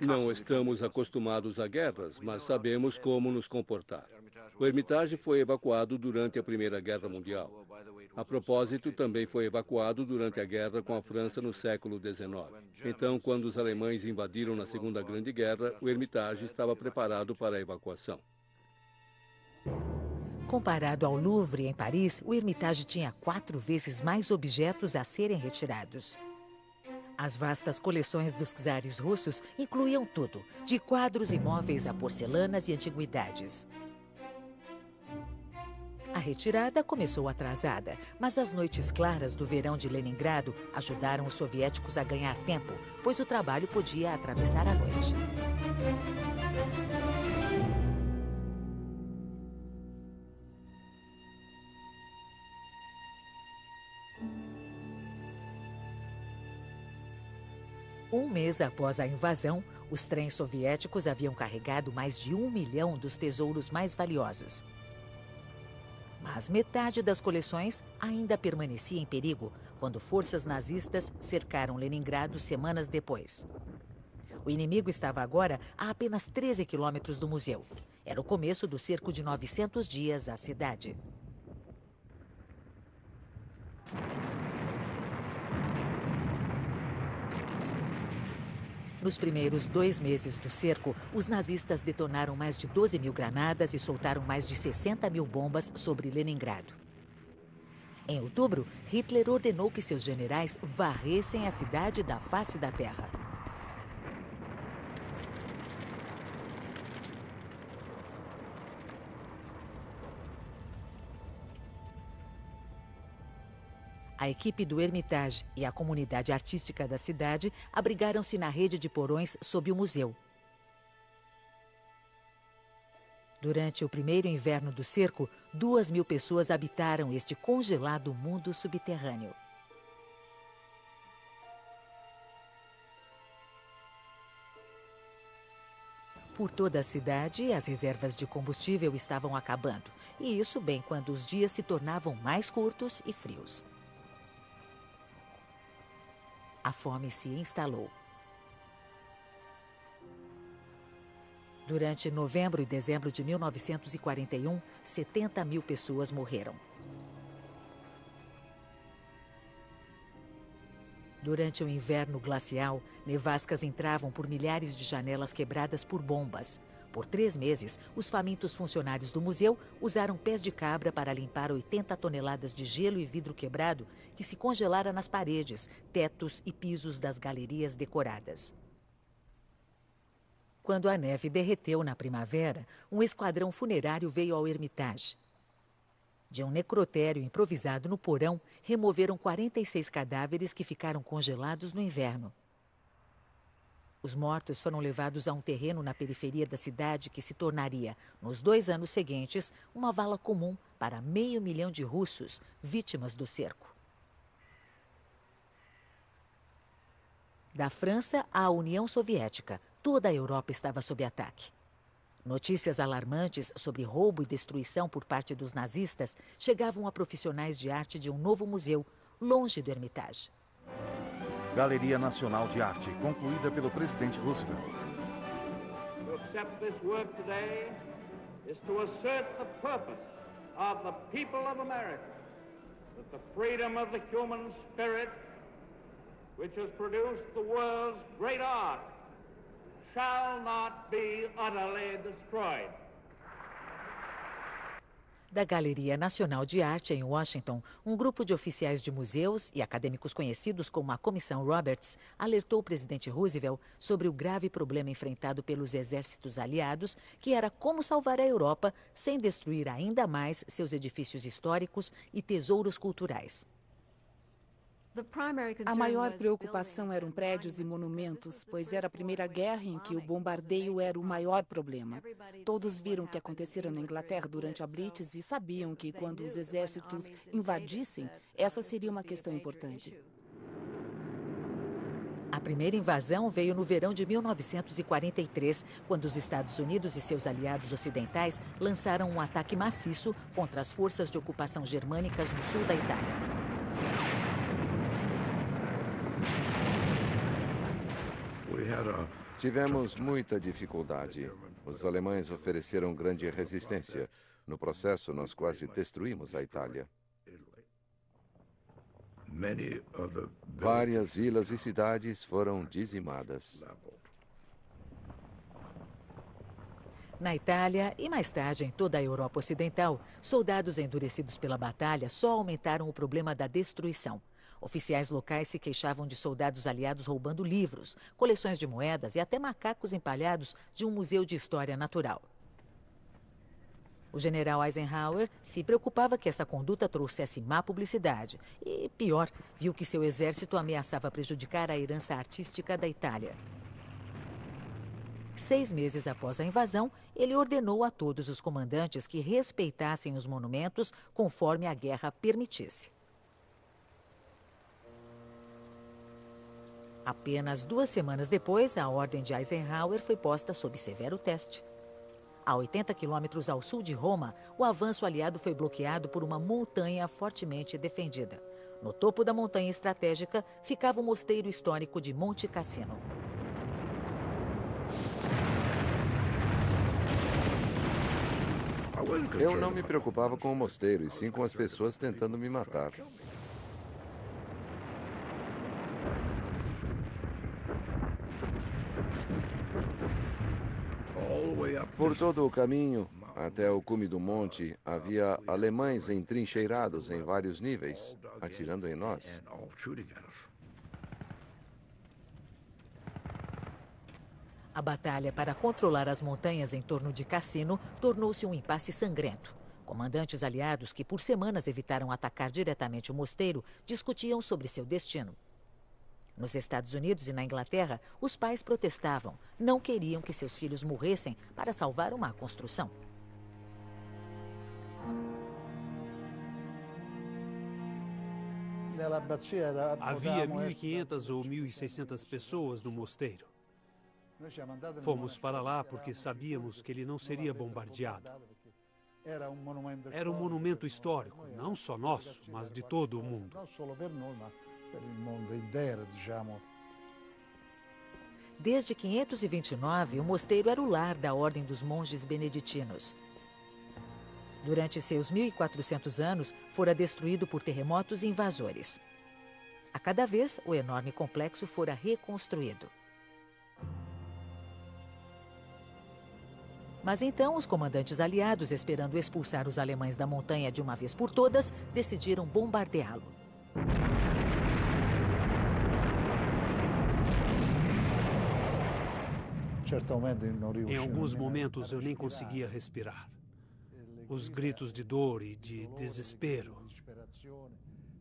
Não estamos acostumados a guerras, mas sabemos como nos comportar. O Hermitage foi evacuado durante a Primeira Guerra Mundial. A propósito, também foi evacuado durante a guerra com a França no século XIX. Então, quando os alemães invadiram na Segunda Grande Guerra, o Hermitage estava preparado para a evacuação. Comparado ao Louvre, em Paris, o Hermitage tinha 4 vezes mais objetos a serem retirados. As vastas coleções dos czares russos incluíam tudo, de quadros e móveis a porcelanas e antiguidades. A retirada começou atrasada, mas as noites claras do verão de Leningrado ajudaram os soviéticos a ganhar tempo, pois o trabalho podia atravessar a noite. Um mês após a invasão, os trens soviéticos haviam carregado mais de 1 milhão dos tesouros mais valiosos. Mas metade das coleções ainda permanecia em perigo quando forças nazistas cercaram Leningrado semanas depois. O inimigo estava agora a apenas 13 quilômetros do museu. Era o começo do cerco de 900 dias à cidade. Nos primeiros 2 meses do cerco, os nazistas detonaram mais de 12 mil granadas e soltaram mais de 60 mil bombas sobre Leningrado. Em outubro, Hitler ordenou que seus generais varressem a cidade da face da terra. A equipe do Hermitage e a comunidade artística da cidade abrigaram-se na rede de porões sob o museu. Durante o primeiro inverno do cerco, 2.000 pessoas habitaram este congelado mundo subterrâneo. Por toda a cidade, as reservas de combustível estavam acabando, e isso bem quando os dias se tornavam mais curtos e frios. A fome se instalou. Durante novembro e dezembro de 1941, 70 mil pessoas morreram. Durante o inverno glacial, nevascas entravam por milhares de janelas quebradas por bombas. Por 3 meses, os famintos funcionários do museu usaram pés de cabra para limpar 80 toneladas de gelo e vidro quebrado que se congelara nas paredes, tetos e pisos das galerias decoradas. Quando a neve derreteu na primavera, um esquadrão funerário veio ao Hermitage. De um necrotério improvisado no porão, removeram 46 cadáveres que ficaram congelados no inverno. Os mortos foram levados a um terreno na periferia da cidade que se tornaria, nos 2 anos seguintes, uma vala comum para 500 mil de russos, vítimas do cerco. Da França à União Soviética, toda a Europa estava sob ataque. Notícias alarmantes sobre roubo e destruição por parte dos nazistas chegavam a profissionais de arte de um novo museu, longe do Hermitage. Galeria Nacional de Arte, concluída pelo presidente Roosevelt. is to assert the purpose of the people of America, that the freedom of the human spirit, which has produced the world's great art, shall not be utterly destroyed. Da Galeria Nacional de Arte em Washington, um grupo de oficiais de museus e acadêmicos conhecidos como a Comissão Roberts alertou o presidente Roosevelt sobre o grave problema enfrentado pelos exércitos aliados, que era como salvar a Europa sem destruir ainda mais seus edifícios históricos e tesouros culturais. A maior preocupação eram prédios e monumentos, pois era a Primeira Guerra em que o bombardeio era o maior problema. Todos viram o que acontecera na Inglaterra durante a Blitz e sabiam que, quando os exércitos invadissem, essa seria uma questão importante. A primeira invasão veio no verão de 1943, quando os Estados Unidos e seus aliados ocidentais lançaram um ataque maciço contra as forças de ocupação germânicas no sul da Itália. Tivemos muita dificuldade. Os alemães ofereceram grande resistência. No processo, nós quase destruímos a Itália. Várias vilas e cidades foram dizimadas. Na Itália e mais tarde em toda a Europa Ocidental, soldados endurecidos pela batalha só aumentaram o problema da destruição. Oficiais locais se queixavam de soldados aliados roubando livros, coleções de moedas e até macacos empalhados de um museu de história natural. O general Eisenhower se preocupava que essa conduta trouxesse má publicidade e, pior, viu que seu exército ameaçava prejudicar a herança artística da Itália. 6 meses após a invasão, ele ordenou a todos os comandantes que respeitassem os monumentos conforme a guerra permitisse. Apenas 2 semanas depois, a ordem de Eisenhower foi posta sob severo teste. A 80 quilômetros ao sul de Roma, o avanço aliado foi bloqueado por uma montanha fortemente defendida. No topo da montanha estratégica ficava o mosteiro histórico de Monte Cassino. Eu não me preocupava com o mosteiro, e sim com as pessoas tentando me matar. Por todo o caminho, até o cume do monte, havia alemães entrincheirados em vários níveis, atirando em nós. A batalha para controlar as montanhas em torno de Cassino tornou-se um impasse sangrento. Comandantes aliados que por semanas evitaram atacar diretamente o mosteiro discutiam sobre seu destino. Nos Estados Unidos e na Inglaterra, os pais protestavam, não queriam que seus filhos morressem para salvar uma construção. Havia 1.500 ou 1.600 pessoas no mosteiro. Fomos para lá porque sabíamos que ele não seria bombardeado. Era um monumento histórico, não só nosso, mas de todo o mundo. Desde 529, o mosteiro era o lar da Ordem dos Monges Beneditinos. Durante seus 1.400 anos, fora destruído por terremotos e invasores. A cada vez, o enorme complexo fora reconstruído. Mas então, os comandantes aliados, esperando expulsar os alemães da montanha de uma vez por todas, decidiram bombardeá-lo. Em alguns momentos eu nem conseguia respirar. Os gritos de dor e de desespero.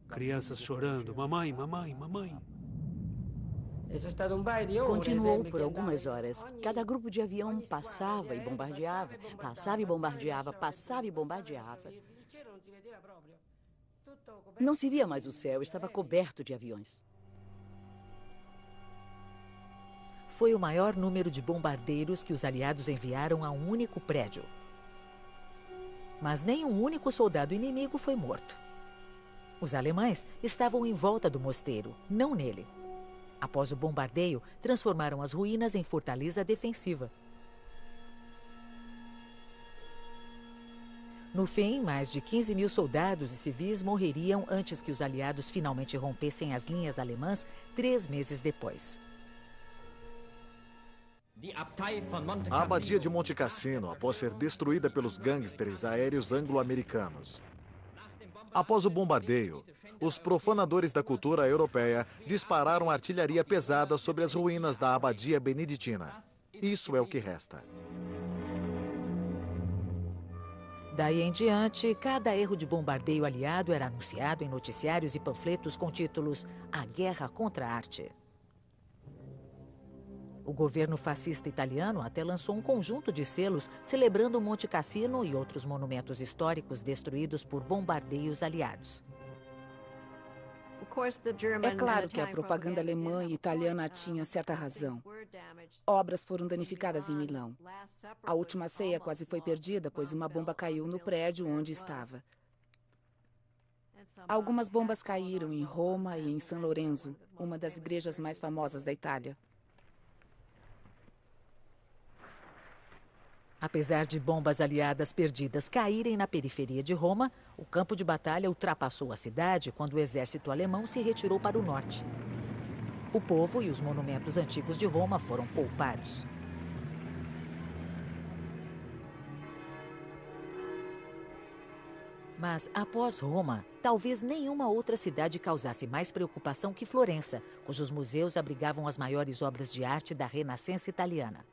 Crianças chorando, mamãe, mamãe, mamãe. Continuou por algumas horas. Cada grupo de avião passava e bombardeava, passava e bombardeava, passava e bombardeava. Não se via mais o céu, estava coberto de aviões. Foi o maior número de bombardeiros que os aliados enviaram a um único prédio. Mas nem um único soldado inimigo foi morto. Os alemães estavam em volta do mosteiro, não nele. Após o bombardeio, transformaram as ruínas em fortaleza defensiva. No fim, mais de 15 mil soldados e civis morreriam antes que os aliados finalmente rompessem as linhas alemãs 3 meses depois. A abadia de Monte Cassino, após ser destruída pelos gangsters aéreos anglo-americanos. Após o bombardeio, os profanadores da cultura europeia dispararam artilharia pesada sobre as ruínas da abadia beneditina. Isso é o que resta. Daí em diante, cada erro de bombardeio aliado era anunciado em noticiários e panfletos com títulos A Guerra contra a Arte. O governo fascista italiano até lançou um conjunto de selos celebrando Monte Cassino e outros monumentos históricos destruídos por bombardeios aliados. É claro que a propaganda alemã e italiana tinha certa razão. Obras foram danificadas em Milão. A Última Ceia quase foi perdida, pois uma bomba caiu no prédio onde estava. Algumas bombas caíram em Roma e em São Lourenço, uma das igrejas mais famosas da Itália. Apesar de bombas aliadas perdidas caírem na periferia de Roma, o campo de batalha ultrapassou a cidade quando o exército alemão se retirou para o norte. O povo e os monumentos antigos de Roma foram poupados. Mas, após Roma, talvez nenhuma outra cidade causasse mais preocupação que Florença, cujos museus abrigavam as maiores obras de arte da Renascença italiana.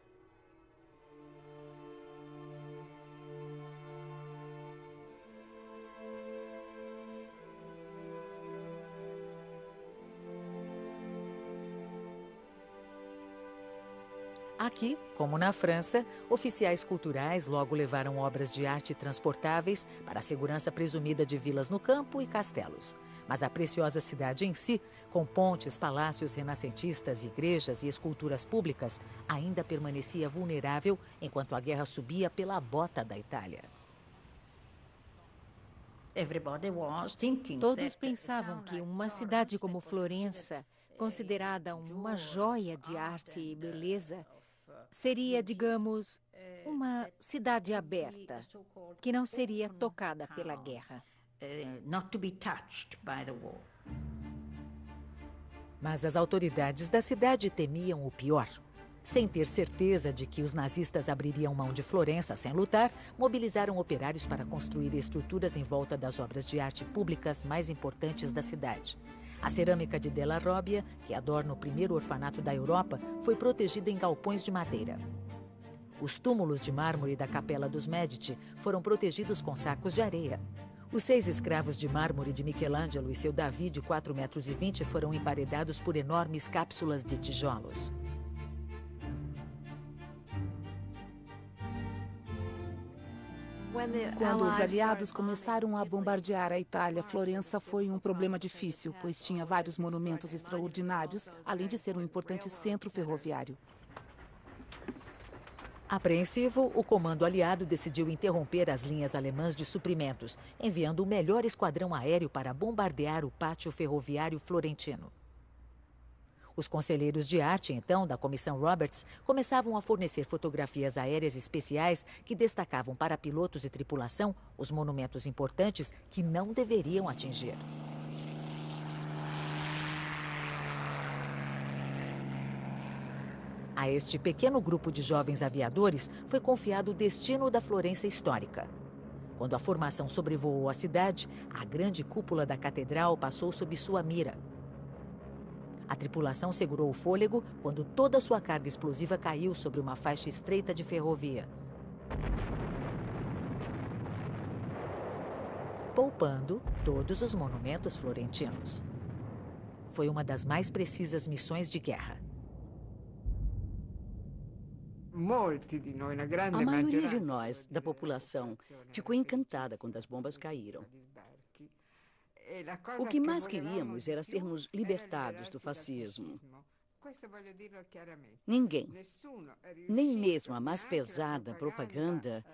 Aqui, como na França, oficiais culturais logo levaram obras de arte transportáveis para a segurança presumida de vilas no campo e castelos. Mas a preciosa cidade em si, com pontes, palácios renascentistas, igrejas e esculturas públicas, ainda permanecia vulnerável enquanto a guerra subia pela bota da Itália. Todos pensavam que uma cidade como Florença, considerada uma joia de arte e beleza, seria, digamos, uma cidade aberta, que não seria tocada pela guerra. Mas as autoridades da cidade temiam o pior. Sem ter certeza de que os nazistas abririam mão de Florença sem lutar, mobilizaram operários para construir estruturas em volta das obras de arte públicas mais importantes da cidade. A cerâmica de Della Robbia, que adorna o primeiro orfanato da Europa, foi protegida em galpões de madeira. Os túmulos de mármore da Capela dos Medici foram protegidos com sacos de areia. Os 6 escravos de mármore de Michelangelo e seu Davi de 4,20 metros foram emparedados por enormes cápsulas de tijolos. Quando os aliados começaram a bombardear a Itália, Florença foi um problema difícil, pois tinha vários monumentos extraordinários, além de ser um importante centro ferroviário. Apreensivo, o comando aliado decidiu interromper as linhas alemãs de suprimentos, enviando o melhor esquadrão aéreo para bombardear o pátio ferroviário florentino. Os conselheiros de arte, então, da Comissão Roberts, começavam a fornecer fotografias aéreas especiais que destacavam para pilotos e tripulação os monumentos importantes que não deveriam atingir. A este pequeno grupo de jovens aviadores foi confiado o destino da Florença histórica. Quando a formação sobrevoou a cidade, a grande cúpula da catedral passou sob sua mira. A tripulação segurou o fôlego quando toda sua carga explosiva caiu sobre uma faixa estreita de ferrovia, poupando todos os monumentos florentinos. Foi uma das mais precisas missões de guerra. A maioria de nós, da população, ficou encantada quando as bombas caíram. O que mais queríamos era sermos libertados do fascismo. Ninguém, nem mesmo a mais pesada propaganda,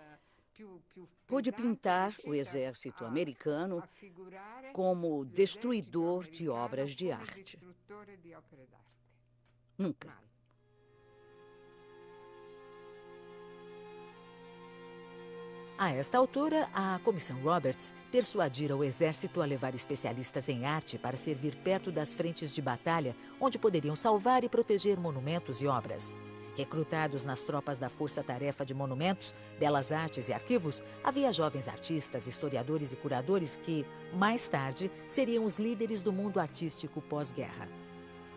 pôde pintar o exército americano como destruidor de obras de arte. Nunca. A esta altura, a Comissão Roberts persuadira o exército a levar especialistas em arte para servir perto das frentes de batalha, onde poderiam salvar e proteger monumentos e obras. Recrutados nas tropas da Força-Tarefa de Monumentos, Belas Artes e Arquivos, havia jovens artistas, historiadores e curadores que, mais tarde, seriam os líderes do mundo artístico pós-guerra.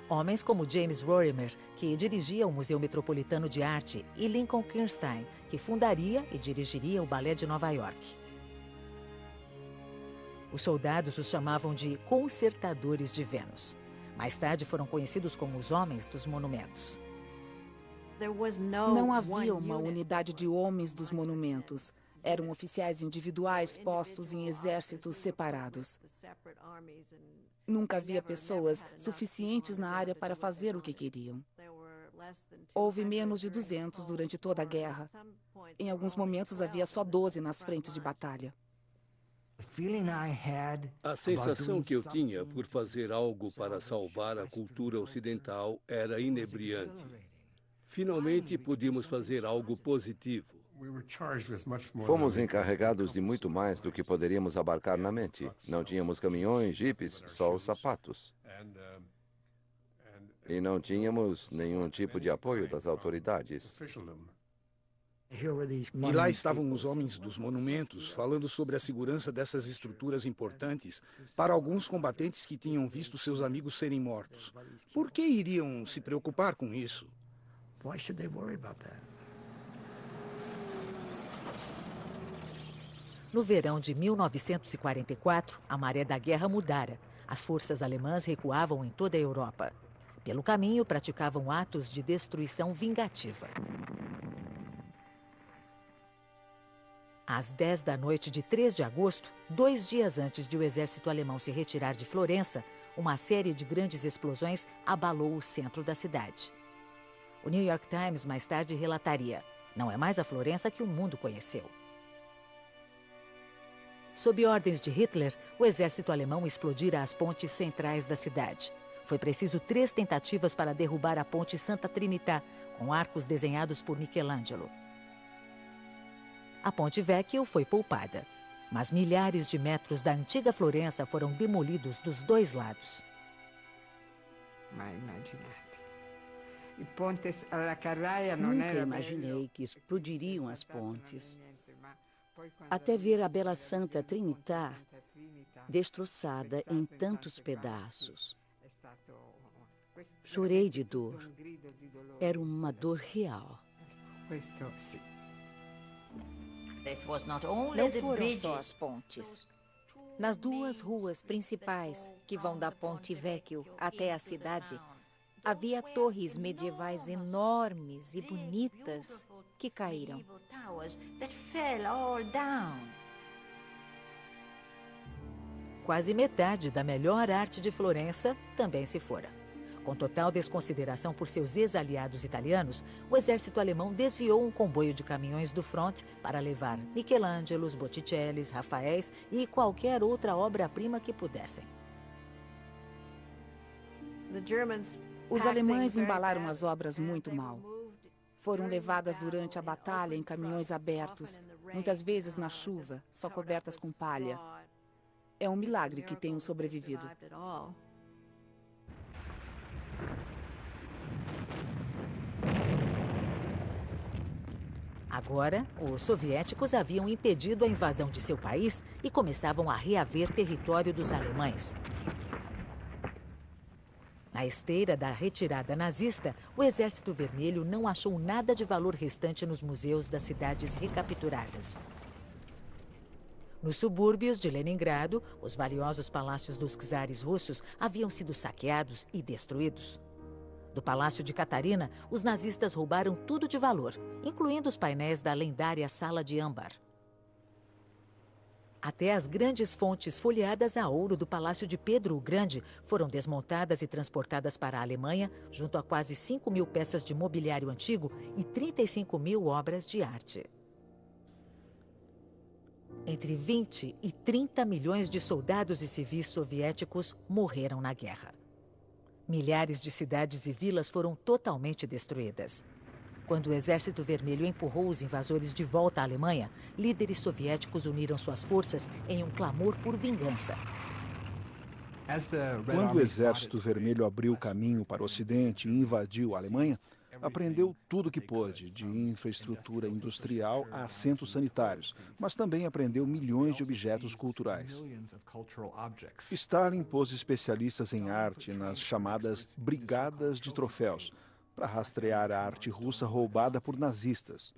Homens como James Rorimer, que dirigia o Museu Metropolitano de Arte, e Lincoln Kirstein, que fundaria e dirigiria o Balé de Nova York. Os soldados os chamavam de concertadores de Vênus. Mais tarde foram conhecidos como os Homens dos Monumentos. Não havia uma unidade de homens dos monumentos. Eram oficiais individuais postos em exércitos separados. Nunca havia pessoas suficientes na área para fazer o que queriam. Houve menos de 200 durante toda a guerra. Em alguns momentos havia só 12 nas frentes de batalha. A sensação que eu tinha por fazer algo para salvar a cultura ocidental era inebriante. Finalmente podíamos fazer algo positivo. Fomos encarregados de muito mais do que poderíamos abarcar na mente. Não tínhamos caminhões, jipes, só os sapatos. E não tínhamos nenhum tipo de apoio das autoridades. E lá estavam os homens dos monumentos falando sobre a segurança dessas estruturas importantes para alguns combatentes que tinham visto seus amigos serem mortos. Por que iriam se preocupar com isso? No verão de 1944, a maré da guerra mudara. As forças alemãs recuavam em toda a Europa. Pelo caminho, praticavam atos de destruição vingativa. Às 10 da noite de 3 de agosto, 2 dias antes de o exército alemão se retirar de Florença, uma série de grandes explosões abalou o centro da cidade. O New York Times mais tarde relataria: não é mais a Florença que o mundo conheceu. Sob ordens de Hitler, o exército alemão explodira as pontes centrais da cidade. Foi preciso 3 tentativas para derrubar a ponte Santa Trinità, com arcos desenhados por Michelangelo. A ponte Vecchio foi poupada, mas milhares de metros da antiga Florença foram demolidos dos 2 lados. Nunca imaginei que explodiriam as pontes, até ver a bela Santa Trinità destroçada em tantos pedaços. Chorei de dor. Era uma dor real. Não foram só as pontes. Nas 2 ruas principais que vão da Ponte Vecchio até a cidade, havia torres medievais enormes e bonitas que caíram. Quase metade da melhor arte de Florença também se fora. Com total desconsideração por seus ex-aliados italianos, o exército alemão desviou um comboio de caminhões do front para levar Michelangelos, Botticellis, Rafaéis e qualquer outra obra-prima que pudessem. Os alemães embalaram as obras muito mal. Foram levadas durante a batalha em caminhões abertos, muitas vezes na chuva, só cobertas com palha. É um milagre que tenham sobrevivido. Agora, os soviéticos haviam impedido a invasão de seu país e começavam a reaver território dos alemães. Na esteira da retirada nazista, o Exército Vermelho não achou nada de valor restante nos museus das cidades recapturadas. Nos subúrbios de Leningrado, os valiosos palácios dos czares russos haviam sido saqueados e destruídos. Do Palácio de Catarina, os nazistas roubaram tudo de valor, incluindo os painéis da lendária Sala de Âmbar. Até as grandes fontes folheadas a ouro do Palácio de Pedro o Grande foram desmontadas e transportadas para a Alemanha, junto a quase 5.000 peças de mobiliário antigo e 35.000 obras de arte. Entre 20 e 30 milhões de soldados e civis soviéticos morreram na guerra. Milhares de cidades e vilas foram totalmente destruídas. Quando o Exército Vermelho empurrou os invasores de volta à Alemanha, líderes soviéticos uniram suas forças em um clamor por vingança. Quando o Exército Vermelho abriu caminho para o Ocidente e invadiu a Alemanha, aprendeu tudo o que pôde, de infraestrutura industrial a assentos sanitários, mas também aprendeu milhões de objetos culturais. Stalin pôs especialistas em arte nas chamadas brigadas de troféus, para rastrear a arte russa roubada por nazistas.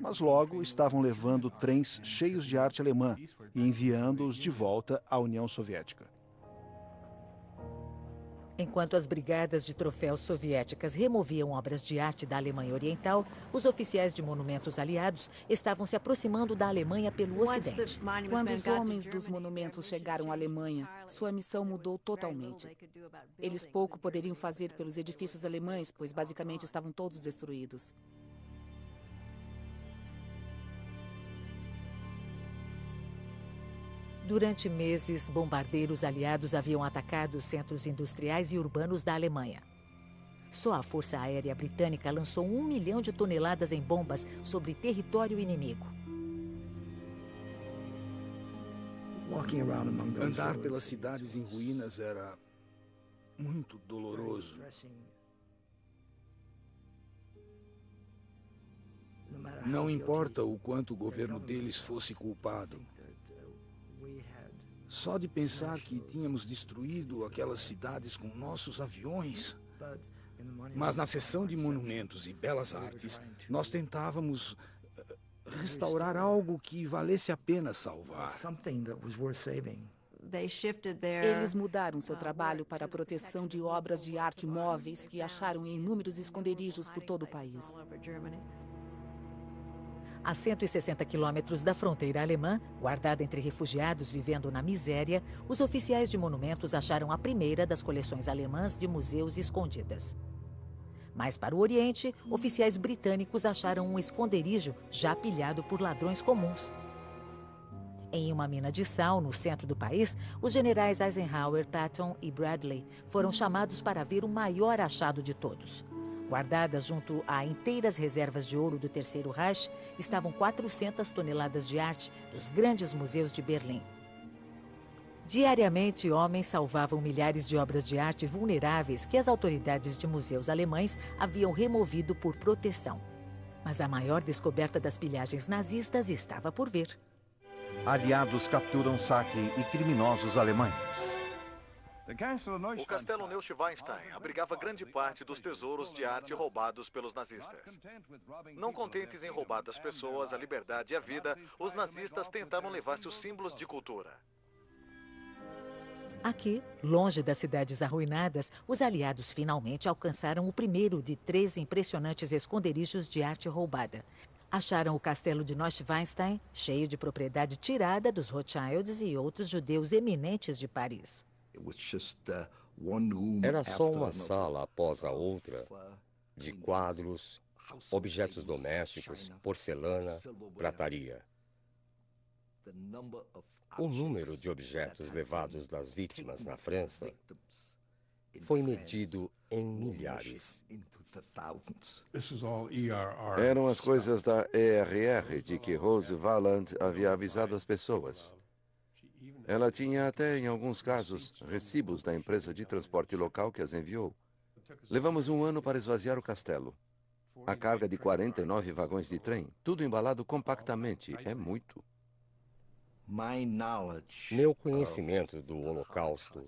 Mas logo estavam levando trens cheios de arte alemã e enviando-os de volta à União Soviética. Enquanto as brigadas de troféus soviéticas removiam obras de arte da Alemanha Oriental, os oficiais de monumentos aliados estavam se aproximando da Alemanha pelo Ocidente. Quando os homens dos monumentos chegaram à Alemanha, sua missão mudou totalmente. Eles pouco poderiam fazer pelos edifícios alemães, pois basicamente estavam todos destruídos. Durante meses, bombardeiros aliados haviam atacado os centros industriais e urbanos da Alemanha. Só a Força Aérea Britânica lançou 1 milhão de toneladas em bombas sobre território inimigo. Andar pelas cidades em ruínas era muito doloroso. Não importa o quanto o governo deles fosse culpado. Só de pensar que tínhamos destruído aquelas cidades com nossos aviões. Mas na seção de monumentos e belas artes, nós tentávamos restaurar algo que valesse a pena salvar. Eles mudaram seu trabalho para a proteção de obras de arte móveis que acharam em inúmeros esconderijos por todo o país. A 160 quilômetros da fronteira alemã, guardada entre refugiados vivendo na miséria, os oficiais de monumentos acharam a primeira das coleções alemãs de museus escondidas. Mais para o Oriente, oficiais britânicos acharam um esconderijo já pilhado por ladrões comuns. Em uma mina de sal no centro do país, os generais Eisenhower, Patton e Bradley foram chamados para ver o maior achado de todos. Guardadas junto a inteiras reservas de ouro do Terceiro Reich, estavam 400 toneladas de arte dos grandes museus de Berlim. Diariamente, homens salvavam milhares de obras de arte vulneráveis que as autoridades de museus alemães haviam removido por proteção. Mas a maior descoberta das pilhagens nazistas estava por vir. Aliados capturam saque e criminosos alemães. O castelo Neuschwanstein abrigava grande parte dos tesouros de arte roubados pelos nazistas. Não contentes em roubar das pessoas a liberdade e a vida, os nazistas tentaram levar seus símbolos de cultura. Aqui, longe das cidades arruinadas, os aliados finalmente alcançaram o primeiro de 3 impressionantes esconderijos de arte roubada. Acharam o castelo de Neuschwanstein, cheio de propriedade tirada dos Rothschilds e outros judeus eminentes de Paris. Era só uma sala após a outra, de quadros, objetos domésticos, porcelana, prataria. O número de objetos levados das vítimas na França foi medido em milhares. Eram as coisas da ERR de que Rose Valland havia avisado as pessoas. Ela tinha até, em alguns casos, recibos da empresa de transporte local que as enviou. Levamos 1 ano para esvaziar o castelo. A carga de 49 vagões de trem, tudo embalado compactamente, é muito. Meu conhecimento do Holocausto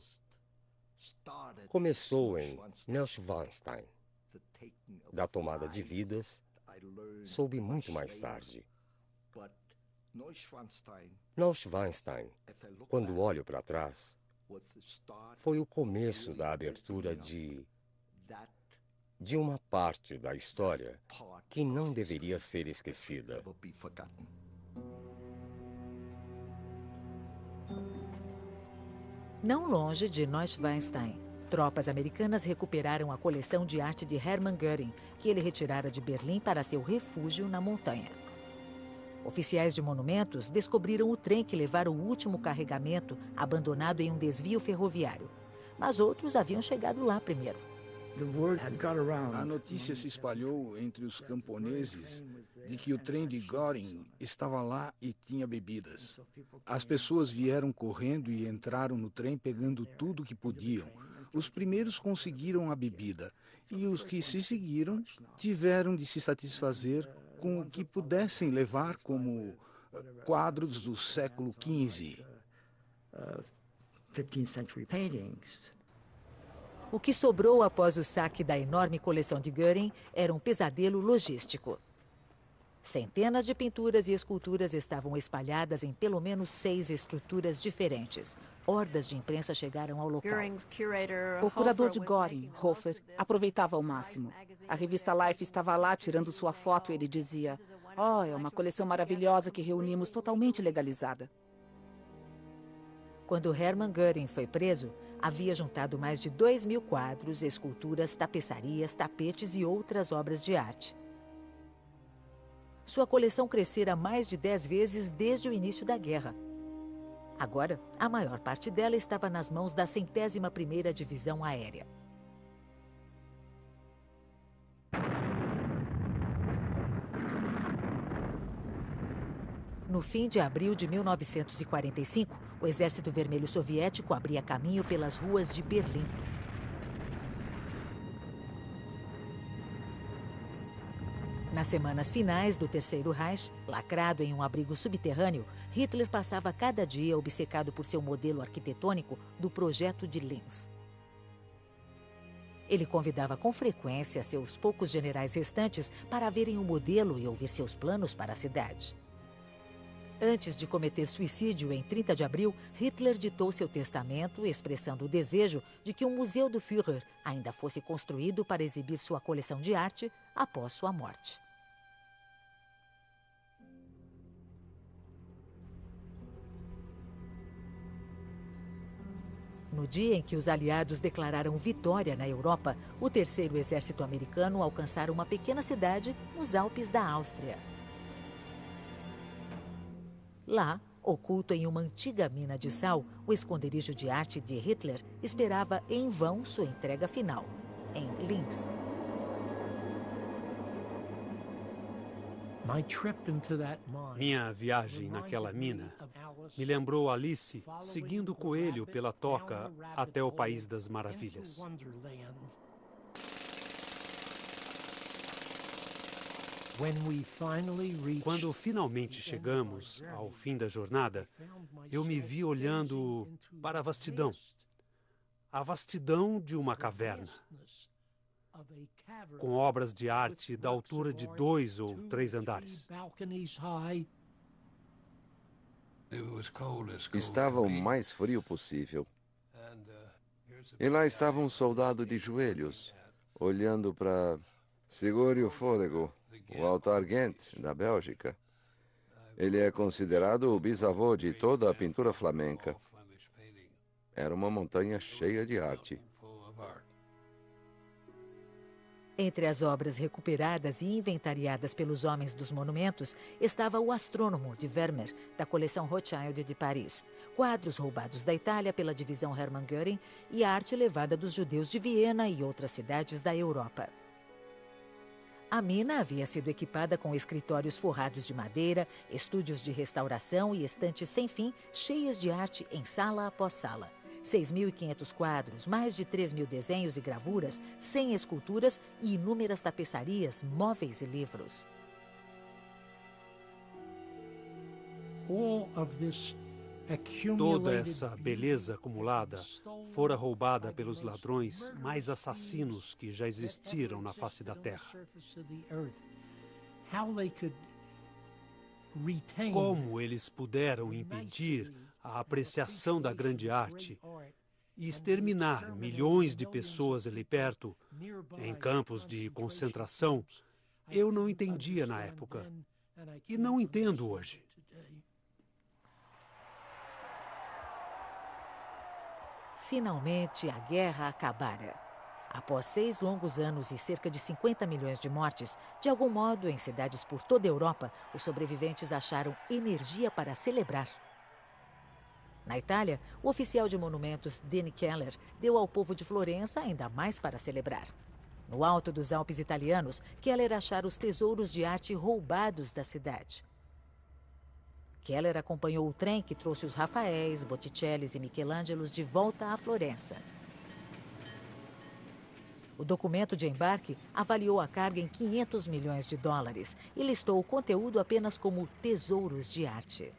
começou em Neuschwanstein. Da tomada de vidas, soube muito mais tarde. Neuschwanstein, quando olho para trás, foi o começo da abertura de uma parte da história que não deveria ser esquecida. Não longe de Neuschwanstein, tropas americanas recuperaram a coleção de arte de Hermann Göring, que ele retirara de Berlim para seu refúgio na montanha. Oficiais de monumentos descobriram o trem que levara o último carregamento abandonado em um desvio ferroviário. Mas outros haviam chegado lá primeiro. A notícia se espalhou entre os camponeses de que o trem de Göring estava lá e tinha bebidas. As pessoas vieram correndo e entraram no trem pegando tudo que podiam. Os primeiros conseguiram a bebida e os que se seguiram tiveram de se satisfazer com o que pudessem levar como quadros do século XV. O que sobrou após o saque da enorme coleção de Göring era um pesadelo logístico. Centenas de pinturas e esculturas estavam espalhadas em pelo menos 6 estruturas diferentes. Hordas de imprensa chegaram ao local. O curador de Göring, Hofer, aproveitava ao máximo. A revista Life estava lá tirando sua foto e ele dizia: "Oh, é uma coleção maravilhosa que reunimos totalmente legalizada." Quando Hermann Göring foi preso, havia juntado mais de 2.000 quadros, esculturas, tapeçarias, tapetes e outras obras de arte. Sua coleção crescera mais de 10 vezes desde o início da guerra. Agora, a maior parte dela estava nas mãos da 101ª Divisão Aérea. No fim de abril de 1945, o Exército Vermelho Soviético abria caminho pelas ruas de Berlim. Nas semanas finais do Terceiro Reich, lacrado em um abrigo subterrâneo, Hitler passava cada dia obcecado por seu modelo arquitetônico do projeto de Linz. Ele convidava com frequência seus poucos generais restantes para verem o modelo e ouvir seus planos para a cidade. Antes de cometer suicídio em 30 de abril, Hitler ditou seu testamento, expressando o desejo de que um museu do Führer ainda fosse construído para exibir sua coleção de arte após sua morte. No dia em que os aliados declararam vitória na Europa, o Terceiro Exército Americano alcançara uma pequena cidade nos Alpes da Áustria. Lá, oculto em uma antiga mina de sal, o esconderijo de arte de Hitler esperava em vão sua entrega final, em Linz. Minha viagem naquela mina me lembrou Alice seguindo o coelho pela toca até o País das Maravilhas. Quando finalmente chegamos ao fim da jornada, eu me vi olhando para a vastidão de uma caverna, com obras de arte da altura de 2 ou 3 andares. Estava o mais frio possível. E lá estava um soldado de joelhos, olhando para... Segure o fôlego. O Altar Ghent, da Bélgica. Ele é considerado o bisavô de toda a pintura flamenca. Era uma montanha cheia de arte. Entre as obras recuperadas e inventariadas pelos homens dos monumentos estava o Astrônomo, de Vermeer, da coleção Rothschild de Paris, quadros roubados da Itália pela divisão Hermann Göring e a arte levada dos judeus de Viena e outras cidades da Europa. A mina havia sido equipada com escritórios forrados de madeira, estúdios de restauração e estantes sem fim, cheias de arte em sala após sala. 6.500 quadros, mais de 3.000 desenhos e gravuras, 100 esculturas e inúmeras tapeçarias, móveis e livros. Toda essa beleza acumulada fora roubada pelos ladrões mais assassinos que já existiram na face da Terra. Como eles puderam impedir a apreciação da grande arte e exterminar milhões de pessoas ali perto, em campos de concentração, eu não entendia na época e não entendo hoje. Finalmente, a guerra acabara. Após 6 longos anos e cerca de 50 milhões de mortes, de algum modo, em cidades por toda a Europa, os sobreviventes acharam energia para celebrar. Na Itália, o oficial de monumentos Denis Keller deu ao povo de Florença ainda mais para celebrar. No alto dos Alpes italianos, Keller achara os tesouros de arte roubados da cidade. Keller acompanhou o trem que trouxe os Rafaéis, Botticellis e Michelangelos de volta a Florença. O documento de embarque avaliou a carga em 500 milhões de dólares e listou o conteúdo apenas como tesouros de arte.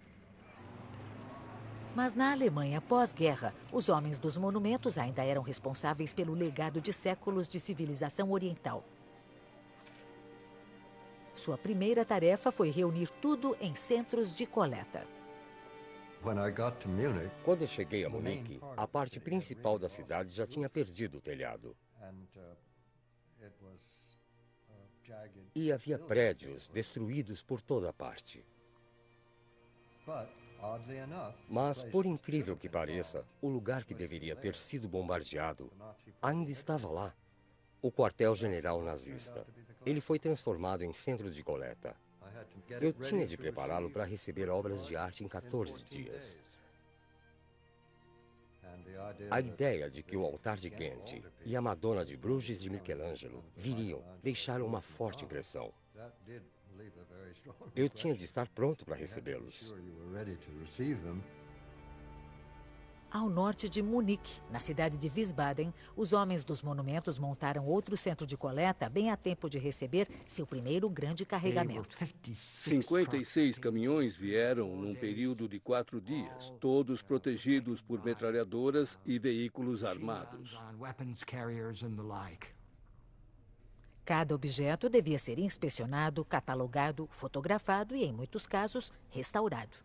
Mas na Alemanha pós-guerra, os homens dos monumentos ainda eram responsáveis pelo legado de séculos de civilização oriental. Sua primeira tarefa foi reunir tudo em centros de coleta. Quando cheguei a Munique, a parte principal da cidade já tinha perdido o telhado. E havia prédios destruídos por toda parte. Mas, por incrível que pareça, o lugar que deveria ter sido bombardeado ainda estava lá. O quartel-general nazista. Ele foi transformado em centro de coleta. Eu tinha de prepará-lo para receber obras de arte em 14 dias. A ideia de que o altar de Ghent e a Madonna de Bruges de Michelangelo viriam deixaram uma forte impressão. Eu tinha de estar pronto para recebê-los. Ao norte de Munique, na cidade de Wiesbaden, os homens dos monumentos montaram outro centro de coleta bem a tempo de receber seu primeiro grande carregamento. 56 caminhões vieram num período de 4 dias, todos protegidos por metralhadoras e veículos armados. Cada objeto devia ser inspecionado, catalogado, fotografado e, em muitos casos, restaurado.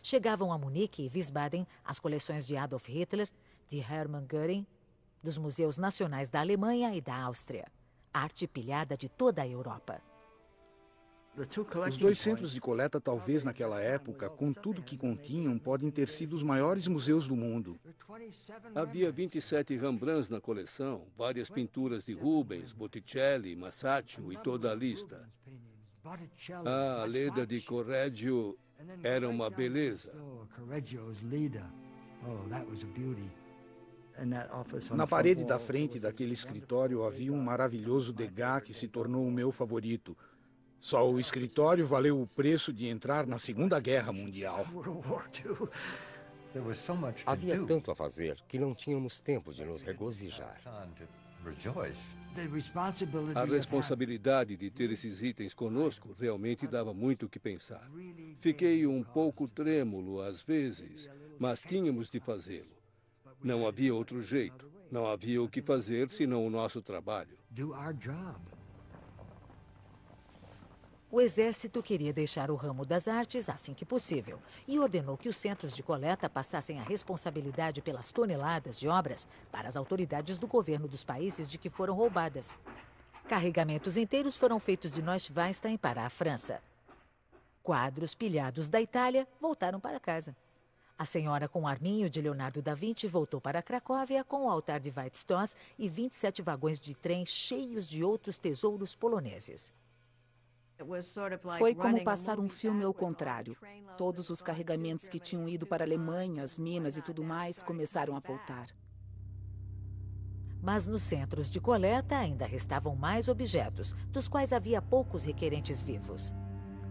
Chegavam a Munique e Wiesbaden as coleções de Adolf Hitler, de Hermann Göring, dos museus nacionais da Alemanha e da Áustria. Arte pilhada de toda a Europa. Os dois centros de coleta, talvez naquela época, com tudo que continham, podem ter sido os maiores museus do mundo. Havia 27 Rembrandts na coleção, várias pinturas de Rubens, Botticelli, Masaccio e toda a lista. A Leda de Correggio era uma beleza. Na parede da frente daquele escritório havia um maravilhoso Degas que se tornou o meu favorito. Só o escritório valeu o preço de entrar na Segunda Guerra Mundial. Havia tanto a fazer que não tínhamos tempo de nos regozijar. A responsabilidade de ter esses itens conosco realmente dava muito o que pensar. Fiquei um pouco trêmulo às vezes, mas tínhamos de fazê-lo. Não havia outro jeito. Não havia o que fazer senão o nosso trabalho. O exército queria deixar o ramo das artes assim que possível e ordenou que os centros de coleta passassem a responsabilidade pelas toneladas de obras para as autoridades do governo dos países de que foram roubadas. Carregamentos inteiros foram feitos de Neuschwanstein para a França. Quadros pilhados da Itália voltaram para casa. A Senhora com o Arminho de Leonardo da Vinci voltou para Cracóvia com o altar de Weizstoss e 27 vagões de trem cheios de outros tesouros poloneses. Foi como passar um filme ao contrário. Todos os carregamentos que tinham ido para a Alemanha, as minas e tudo mais, começaram a voltar. Mas nos centros de coleta ainda restavam mais objetos, dos quais havia poucos requerentes vivos.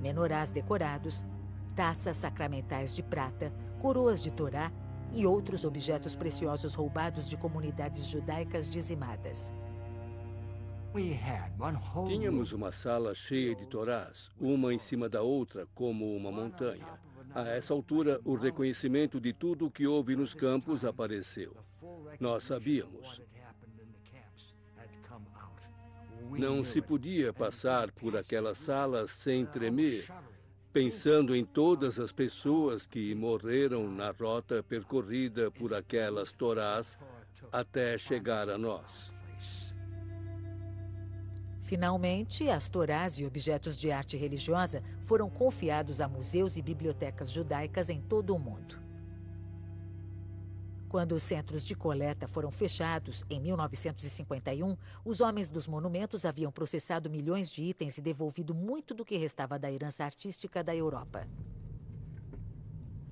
Menorás decorados, taças sacramentais de prata, coroas de Torá e outros objetos preciosos roubados de comunidades judaicas dizimadas. Tínhamos uma sala cheia de torás, uma em cima da outra, como uma montanha. A essa altura, o reconhecimento de tudo o que houve nos campos apareceu. Nós sabíamos. Não se podia passar por aquela sala sem tremer, pensando em todas as pessoas que morreram na rota percorrida por aquelas torás até chegar a nós. Finalmente, as torás e objetos de arte religiosa foram confiados a museus e bibliotecas judaicas em todo o mundo. Quando os centros de coleta foram fechados, em 1951, os homens dos monumentos haviam processado milhões de itens e devolvido muito do que restava da herança artística da Europa.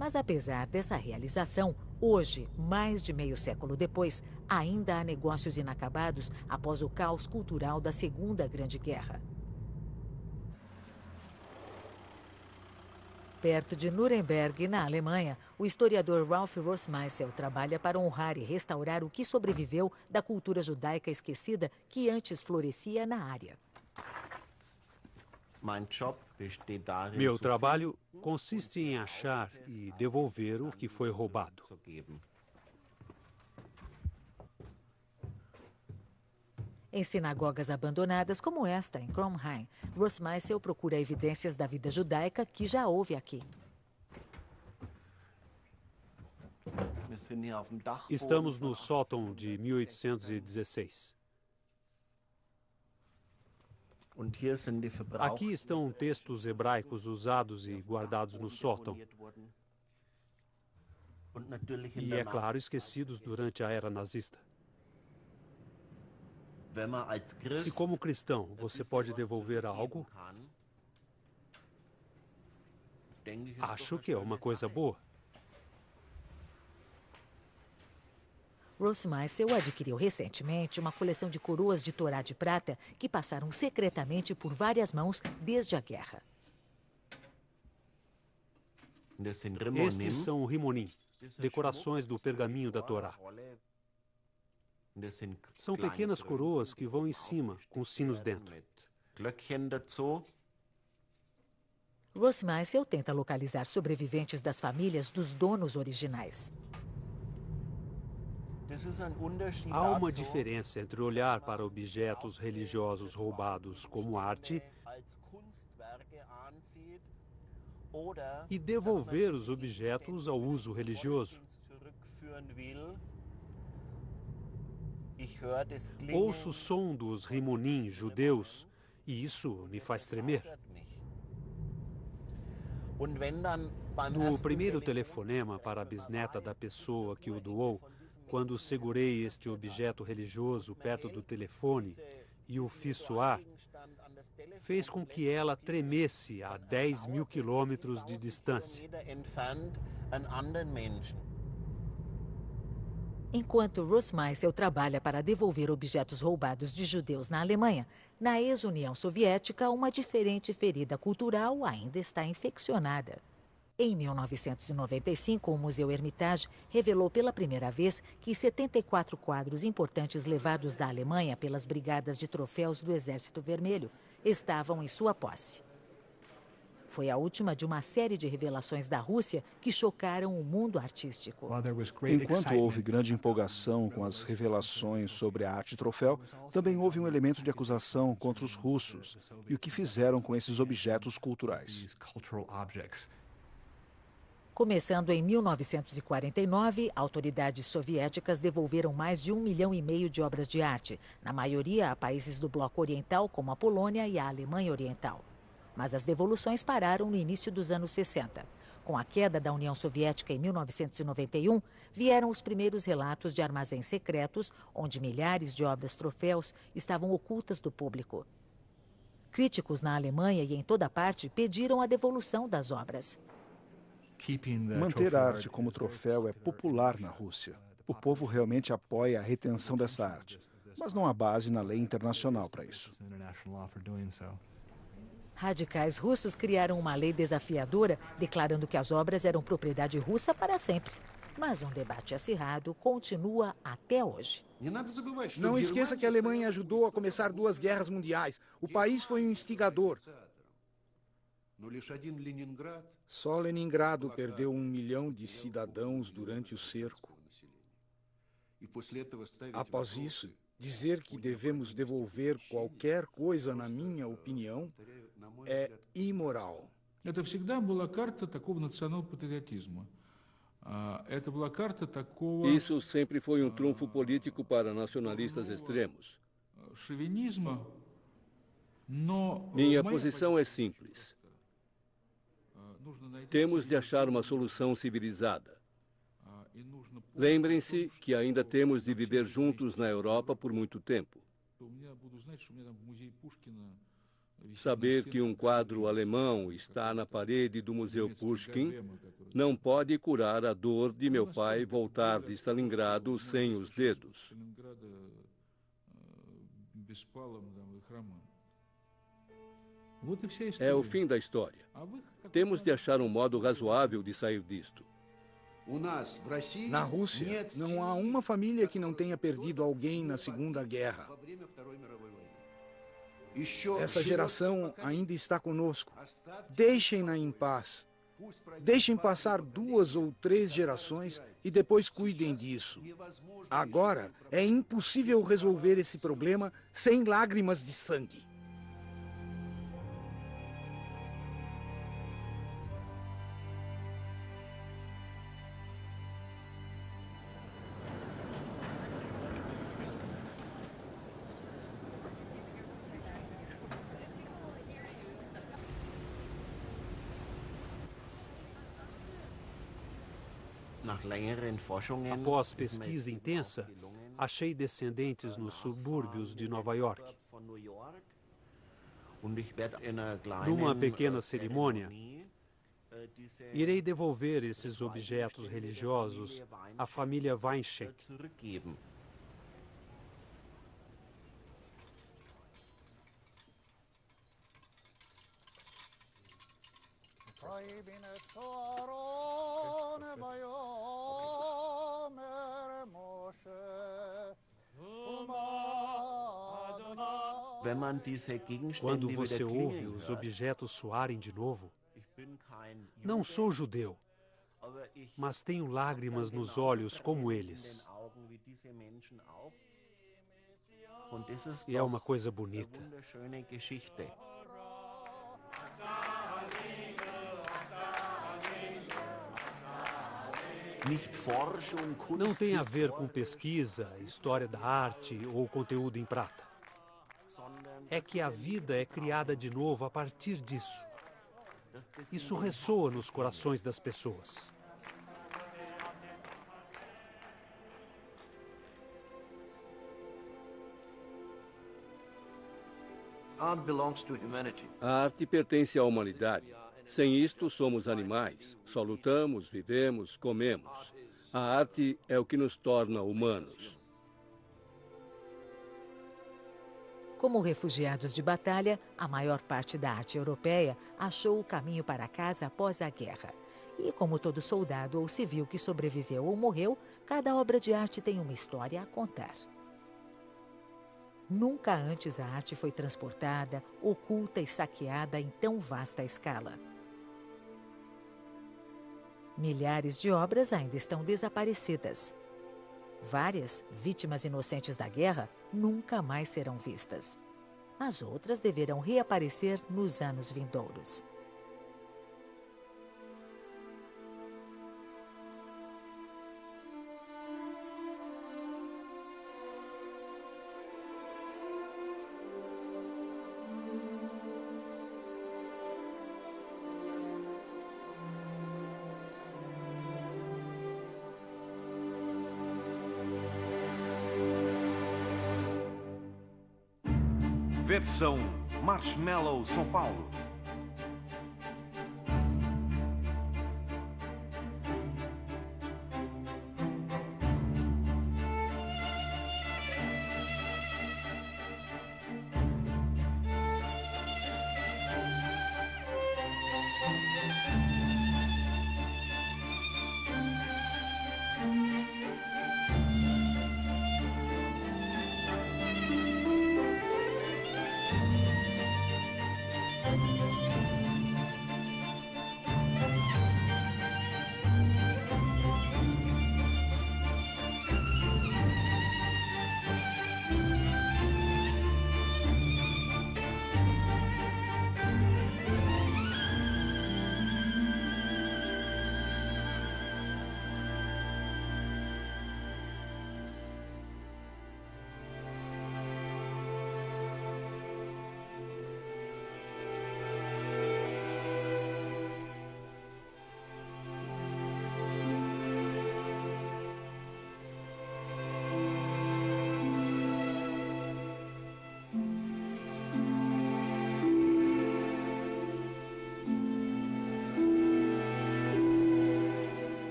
Mas apesar dessa realização, hoje, mais de meio século depois, ainda há negócios inacabados após o caos cultural da Segunda Grande Guerra. Perto de Nuremberg, na Alemanha, o historiador Ralph Rossmeisel trabalha para honrar e restaurar o que sobreviveu da cultura judaica esquecida que antes florescia na área. Meu trabalho consiste em achar e devolver o que foi roubado. Em sinagogas abandonadas como esta, em Kromheim, Rossmeisel procura evidências da vida judaica que já houve aqui. Estamos no sótão de 1816. Aqui estão textos hebraicos usados e guardados no sótão. E, é claro, esquecidos durante a era nazista. Se, como cristão, você pode devolver algo, acho que é uma coisa boa. Rossmeisel adquiriu recentemente uma coleção de coroas de Torá de prata que passaram secretamente por várias mãos desde a guerra. Estes são rimonim, decorações do pergaminho da Torá. São pequenas coroas que vão em cima, com sinos dentro. Rossmeisel tenta localizar sobreviventes das famílias dos donos originais. Há uma diferença entre olhar para objetos religiosos roubados como arte e devolver os objetos ao uso religioso. Ouço o som dos rimonim judeus e isso me faz tremer. No primeiro telefonema para a bisneta da pessoa que o doou, quando segurei este objeto religioso perto do telefone e o fiz soar, fez com que ela tremesse a 10.000 quilômetros de distância. Enquanto Rossmeisel trabalha para devolver objetos roubados de judeus na Alemanha, na ex-União Soviética, uma diferente ferida cultural ainda está infeccionada. Em 1995, o Museu Hermitage revelou pela primeira vez que 74 quadros importantes levados da Alemanha pelas brigadas de troféus do Exército Vermelho estavam em sua posse. Foi a última de uma série de revelações da Rússia que chocaram o mundo artístico. Enquanto houve grande empolgação com as revelações sobre a arte troféu, também houve um elemento de acusação contra os russos e o que fizeram com esses objetos culturais. Começando em 1949, autoridades soviéticas devolveram mais de 1,5 milhão de obras de arte, na maioria a países do Bloco Oriental, como a Polônia e a Alemanha Oriental. Mas as devoluções pararam no início dos anos 60. Com a queda da União Soviética em 1991, vieram os primeiros relatos de armazéns secretos, onde milhares de obras troféus estavam ocultas do público. Críticos na Alemanha e em toda parte pediram a devolução das obras. Manter a arte como troféu é popular na Rússia. O povo realmente apoia a retenção dessa arte, mas não há base na lei internacional para isso. Radicais russos criaram uma lei desafiadora, declarando que as obras eram propriedade russa para sempre. Mas um debate acirrado continua até hoje. Não esqueça que a Alemanha ajudou a começar 2 guerras mundiais. O país foi um instigador. Só Leningrado perdeu 1 milhão de cidadãos durante o cerco. Após isso, dizer que devemos devolver qualquer coisa, na minha opinião, é imoral. Isso sempre foi um trunfo político para nacionalistas extremos. Minha posição é simples. Temos de achar uma solução civilizada. Lembrem-se que ainda temos de viver juntos na Europa por muito tempo. Saber que um quadro alemão está na parede do Museu Pushkin não pode curar a dor de meu pai voltar de Stalingrado sem os dedos. É o fim da história. Temos de achar um modo razoável de sair disto. Na Rússia, não há uma família que não tenha perdido alguém na Segunda Guerra. Essa geração ainda está conosco. Deixem-na em paz. Deixem passar 2 ou 3 gerações e depois cuidem disso. Agora, é impossível resolver esse problema sem lágrimas de sangue. Após pesquisa intensa, achei descendentes nos subúrbios de Nova York. Numa pequena cerimônia, irei devolver esses objetos religiosos à família Weinschenk. Quando você ouve os objetos soarem de novo, não sou judeu, mas tenho lágrimas nos olhos como eles. E é uma coisa bonita. Não tem a ver com pesquisa, história da arte ou conteúdo em prata. É que a vida é criada de novo a partir disso. Isso ressoa nos corações das pessoas. A arte pertence à humanidade. Sem isto, somos animais. Só lutamos, vivemos, comemos. A arte é o que nos torna humanos. Como refugiados de batalha, a maior parte da arte europeia achou o caminho para casa após a guerra. E como todo soldado ou civil que sobreviveu ou morreu, cada obra de arte tem uma história a contar. Nunca antes a arte foi transportada, oculta e saqueada em tão vasta escala. Milhares de obras ainda estão desaparecidas. Várias, vítimas inocentes da guerra, nunca mais serão vistas. As outras deverão reaparecer nos anos vindouros. Versão Marshmallow São Paulo.